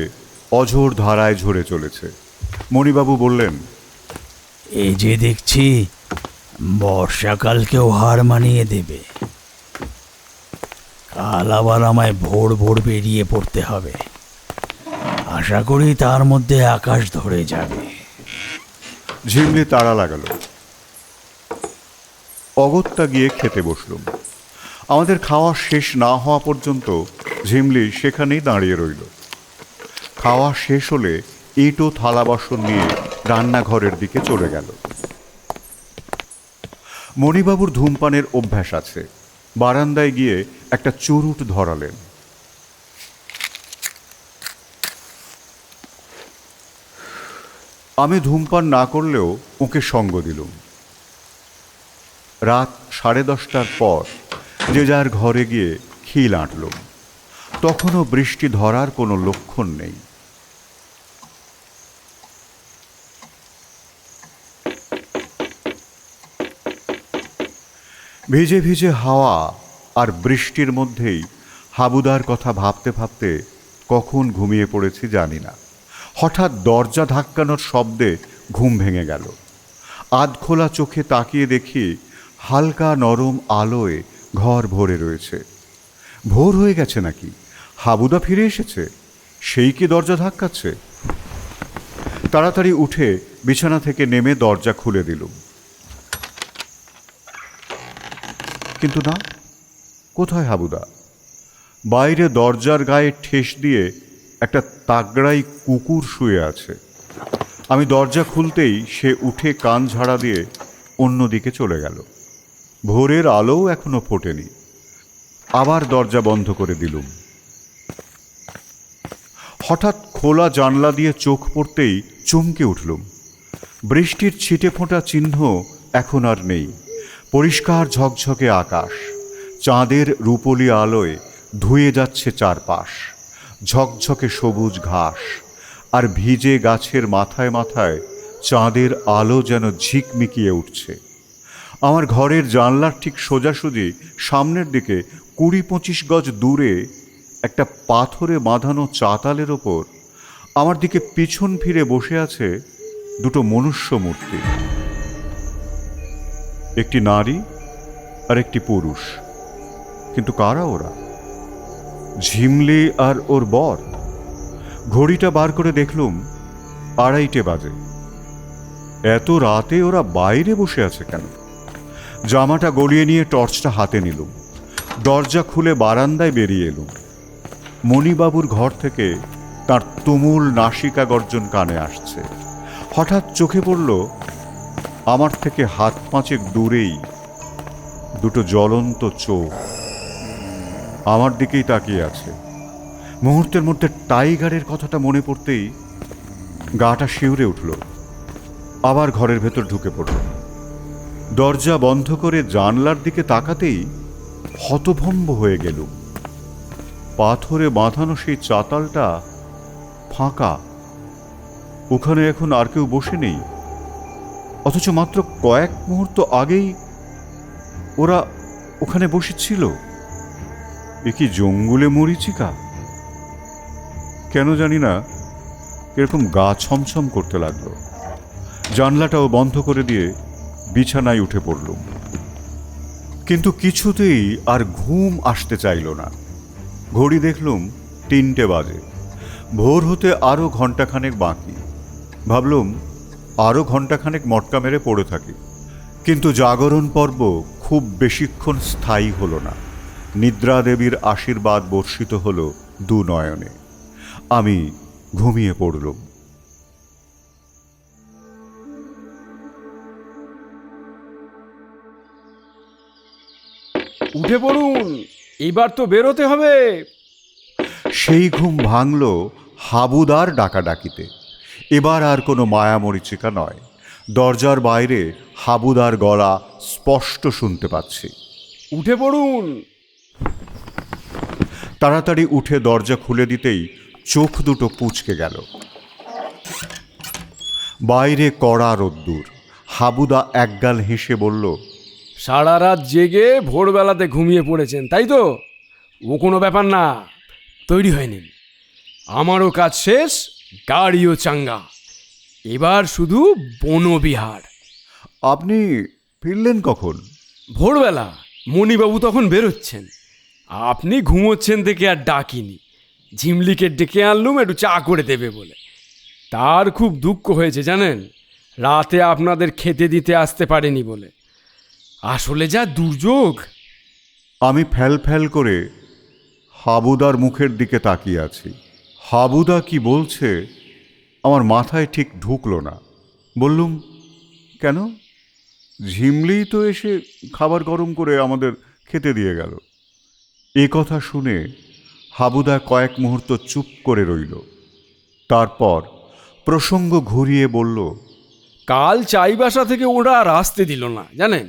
অঝোর ধারায় ঝরে চলেছে। মণিবাবু বললেন, এই যে দেখছি বর্ষাকালকেও হার মানিয়ে দেবে। কাল আবার আমায় ভোর ভোর বেরিয়ে পড়তে হবে। আশা করি তার মধ্যে আকাশ ধরে যাবে। ঝিমলি তাড়া লাগালো। অগত্যা গিয়ে খেতে বসলুম। আমাদের খাওয়া শেষ না হওয়া পর্যন্ত ঝিমলি সেখানেই দাঁড়িয়ে রইল। খাওয়া শেষ হলে ইট ও থালা বাসন নিয়ে রান্নাঘরের দিকে চলে গেল। মণিবাবুর ধূমপানের অভ্যাস আছে। বারান্দায় গিয়ে একটা চুরুট ধরালেন। আমি ধূমপান না করলেও ওকে সঙ্গ দিলুম। রাত 10:30টার পর যে যার ঘরে গিয়ে খিল আঁটলুম। তখনও বৃষ্টি ধরার কোনো লক্ষণ নেই। ভিজে ভিজে হাওয়া আর বৃষ্টির মধ্যেই হাবুদার কথা ভাবতে ভাবতে কখন ঘুমিয়ে পড়েছি জানি না। হঠাৎ দরজা ধাক্কানোর শব্দে ঘুম ভেঙে গেল। আধখোলা চোখে তাকিয়ে দেখি হালকা নরম আলোয় ঘর ভরে রয়েছে। ভোর হয়ে গেছে নাকি? হাবুদা ফিরে এসেছে? সেই কি দরজা ধাক্কাচ্ছে? তাড়াতাড়ি উঠে বিছানা থেকে নেমে দরজা খুলে দিলুম। কিন্তু না, কোথায় হাবুদা? বাইরে দরজার গায়ে ঠেস দিয়ে একটা তাগড়াই কুকুর শুয়ে আছে। আমি দরজা খুলতেই সে উঠে কান ঝাড়া দিয়ে অন্যদিকে চলে গেল। ভোরের আলোও এখনো ফোটেনি। আবার দরজা বন্ধ করে দিলুম। হঠাৎ খোলা জানলা দিয়ে চোখ পড়তেই চমকে উঠলুম। বৃষ্টির ছিটে ফোঁটা চিহ্ন এখন আর নেই। পরিষ্কার ঝকঝকে আকাশ, চাঁদের রূপলি আলোয় ধুয়ে যাচ্ছে চারপাশ। ঝকঝকে সবুজ ঘাস আর ভিজে গাছের মাথায় মাথায় চাঁদের আলো যেন ঝিকমিকিয়ে উঠছে। আমার ঘরের জানলার ঠিক সোজাসুজি সামনের দিকে 20-25 গজ দূরে একটা পাথরে বাঁধানো চাতালের ওপর আমার দিকে পিছন ফিরে বসে আছে দুটো মনুষ্য মূর্তি, একটি নারী আর একটি পুরুষ। কিন্তু কারা ওরা? ঝিমলি আর ওর বর। ঘড়িটা বার করে দেখলুম 2:30 বাজে। এত রাতে ওরা বাইরে বসে আছে কেন? জামাটা গলিয়ে নিয়ে টর্চটা হাতে নিলুম। দরজা খুলে বারান্দায় বেরিয়ে এলুম। মণিবাবুর ঘর থেকে তার তুমুল নাসিকা গর্জন কানে আসছে। হঠাৎ চোখে পড়ল আমার থেকে হাত পাঁচেক দূরেই দুটো জ্বলন্ত চোখ আমার দিকেই তাকিয়ে আছে। মুহূর্তের মধ্যে টাইগারের কথাটা মনে পড়তেই গাটা শিউরে উঠল। আবার ঘরের ভেতর ঢুকে পড়ল। দরজা বন্ধ করে জানলার দিকে তাকাতেই হতভম্ব হয়ে গেল। পাথরে বাঁধানো সেই চাতালটা ফাঁকা, ওখানে এখন আর কেউ বসে নেই। অথচ মাত্র কয়েক মুহূর্ত আগেই ওরা ওখানে বসেছিল। এ কি জঙ্গলে মরীচিকা? কেন জানি না এরকম গা ছমছম করতে লাগলো। জানলাটাও বন্ধ করে দিয়ে বিছানায় উঠে পড়লুম। কিন্তু কিছুতেই আর ঘুম আসতে চাইল না। ঘড়ি দেখলুম 3টে বাজে। ভোর হতে আরও ঘণ্টাখানেক বাকি। ভাবলুম আরও ঘণ্টাখানেক মটকা মেরে পড়ে থাকি। কিন্তু জাগরণ পর্ব খুব বেশিক্ষণ স্থায়ী হলো না। নিদ্রা দেবীর আশীর্বাদ বর্ষিত হল দু নয়নে। আমি ঘুমিয়ে পড়লুম। উঠে পড়ুন, এবার তো বেরোতে হবে। সেই ঘুম ভাঙল হাবুদার ডাকাডাকিতে। এবার আর কোনো মায়ামরিচিকা নয়। দরজার বাইরে হাবুদার গলা স্পষ্ট শুনতে পাচ্ছি। উঠে পড়ুন। তাড়াতাড়ি উঠে দরজা খুলে দিতেই চোখ দুটো কুঁচকে গেল। বাইরে কড়া রোদ্দুর। হাবুদা একগাল হেসে বলল, সারা রাত জেগে ভোরবেলাতে ঘুমিয়ে পড়েছেন তাই তো? ও কোনো ব্যাপার না, তৈরি হয়ে নিন। আমারও কাজ শেষ, গাড়িও চাঙ্গা। এবার শুধু বনবিহার। আপনি ফিরলেন কখন? ভোরবেলা মণিবাবু তখন বেরোচ্ছেন। আপনি ঘুমোচ্ছেন দেখে আর ডাকিনি। ঝিমলিকে ডেকে আনলুম একটু চা করে দেবে বলে। তার খুব দুঃখ হয়েছে জানেন, রাতে আপনাদের খেতে দিতে আসতে পারেনি বলে। আসলে যা দুর্যোগ। আমি ফ্যাল ফ্যাল করে হাবুদার মুখের দিকে তাকিয়ে আছি। হাবুদা কি বলছে আমার মাথায় ঠিক ঢুকলো না। বললুম, কেন? ঝিমলি তো এসে খাবার গরম করে আমাদের খেতে দিয়ে গেল। এ কথা শুনে হাবুদা কয়েক মুহূর্ত চুপ করে রইল। তারপর প্রসঙ্গ ঘুরিয়ে বলল, কাল চাইবাসা থেকে ওরা আর আসতে দিল না জানেন।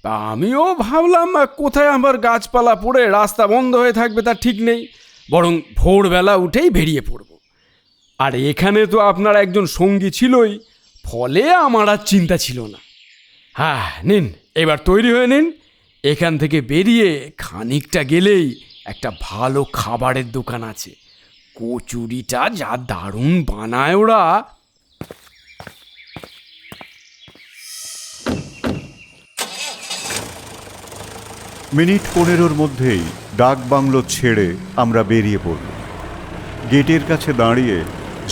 তা আমিও ভাবলাম কোথায় আমার গাছপালা পড়ে রাস্তা বন্ধ হয়ে থাকবে তার ঠিক নেই, বরং ভোরবেলা উঠেই বেরিয়ে পড়ব। আর এখানে তো আপনার একজন সঙ্গী ছিলই, ফলে আমার আর চিন্তা ছিল না। হ্যাঁ নিন, এবার তৈরি হয়ে নিন। এখান থেকে বেরিয়ে খানিকটা গেলেই একটা ভালো খাবারের দোকান আছে। কচুরিটা যা দারুণ বানায় ওরা। মিনিট 15 মধ্যেই ডাক বাংলো ছেড়ে আমরা বেরিয়ে পড়ল। গেটের কাছে দাঁড়িয়ে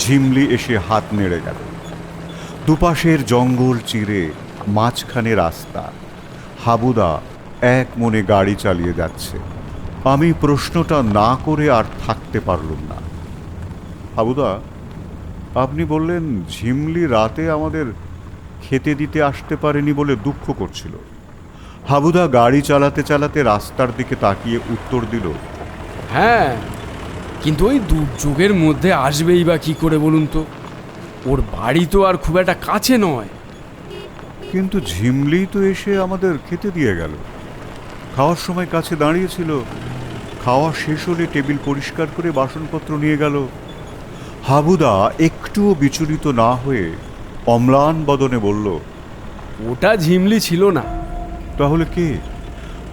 ঝিমলি এসে হাত নেড়ে গেল। দুপাশের জঙ্গল চিরে মাঝখানে রাস্তা। হাবুদা এক মনে গাড়ি চালিয়ে যাচ্ছে। আমি প্রশ্নটা না করে আর থাকতে পারলুম না। হাবুদা, আপনি বললেন ঝিমলি রাতে আমাদের খেতে দিতে আসতে পারেনি বলে দুঃখ করছিল। হাবুদা গাড়ি চালাতে চালাতে রাস্তার দিকে তাকিয়ে উত্তর দিল, হ্যাঁ, কিন্তু ওই দুর্যোগের মধ্যে আসবেই বা কি করে বলুন তো? ওর বাড়ি তো আর খুব একটা কাছে নয়। কিন্তু ঝিমলি তো এসে আমাদের খেতে দিয়ে গেল। খাওয়ার সময় কাছে দাঁড়িয়েছিল। খাওয়া শেষ হলে টেবিল পরিষ্কার করে বাসনপত্র নিয়ে গেল। হাবুদা একটুও বিচলিত না হয়ে অম্লান বদনে বলল, ওটা ঝিমলি ছিল না। তাহলে কে?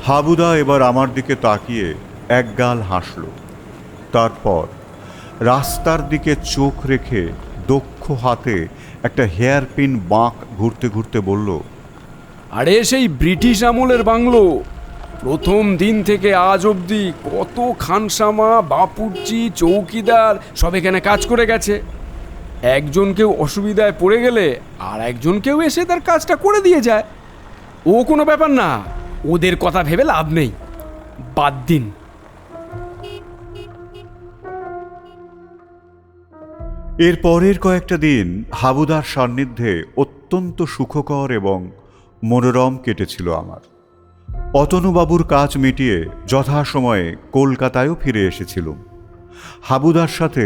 হাবুদা এবার আমার দিকে তাকিয়ে একগাল হাসল। তারপর রাস্তার দিকে চোখ রেখে দক্ষ হাতে একটা হেয়ারপিন বাঁক ঘুরতে ঘুরতে বলল, আরে সেই ব্রিটিশ আমলের বাংলো। প্রথম দিন থেকে আজ অবধি কত খানসামা, বাপুরচি, চৌকিদার সব এখানে কাজ করে গেছে। একজন কেউ অসুবিধায় পড়ে গেলে আর একজন কেউ এসে তার কাজটা করে দিয়ে যায়। ও কোনো ব্যাপার না, ওদের কথা ভেবে লাভ নেই, বাদ দিন। এর পরের কয়েকটা দিন হাবুদার সান্নিধ্যে অত্যন্ত সুখকর এবং মনোরম কেটেছিল আমার। অতনুবাবুর কাজ মিটিয়ে যথাসময়ে কলকাতায়ও ফিরে এসেছিলুম। হাবুদার সাথে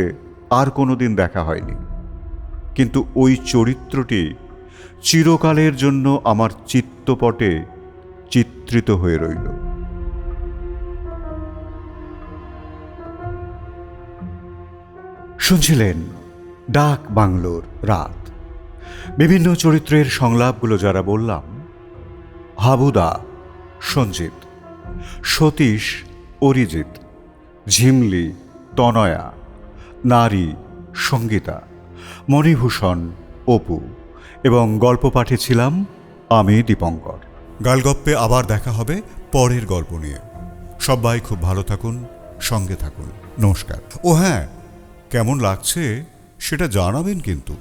আর কোনোদিন দেখা হয়নি, কিন্তু ওই চরিত্রটি চিরকালের জন্য আমার চিত্তপটে চিত্রিত হয়ে রইল। শুনছিলেন ডাক বাংলোর রাত। বিভিন্ন চরিত্রের সংলাপগুলো যারা বললাম, হাবুদা সঞ্জিত, সতীশ অরিজিৎ, ঝিমলি তনয়া, নারী সঙ্গীতা, মণিভূষণ অপু এবং গল্প পাঠে ছিলাম আমি দীপঙ্কর। গালগপ্পে আবার দেখা হবে পরের গল্প নিয়ে। সবাই খুব ভালো থাকুন, সঙ্গে থাকুন। নমস্কার। ও হ্যাঁ, কেমন লাগছে সেটা জানাবেন কিন্তু।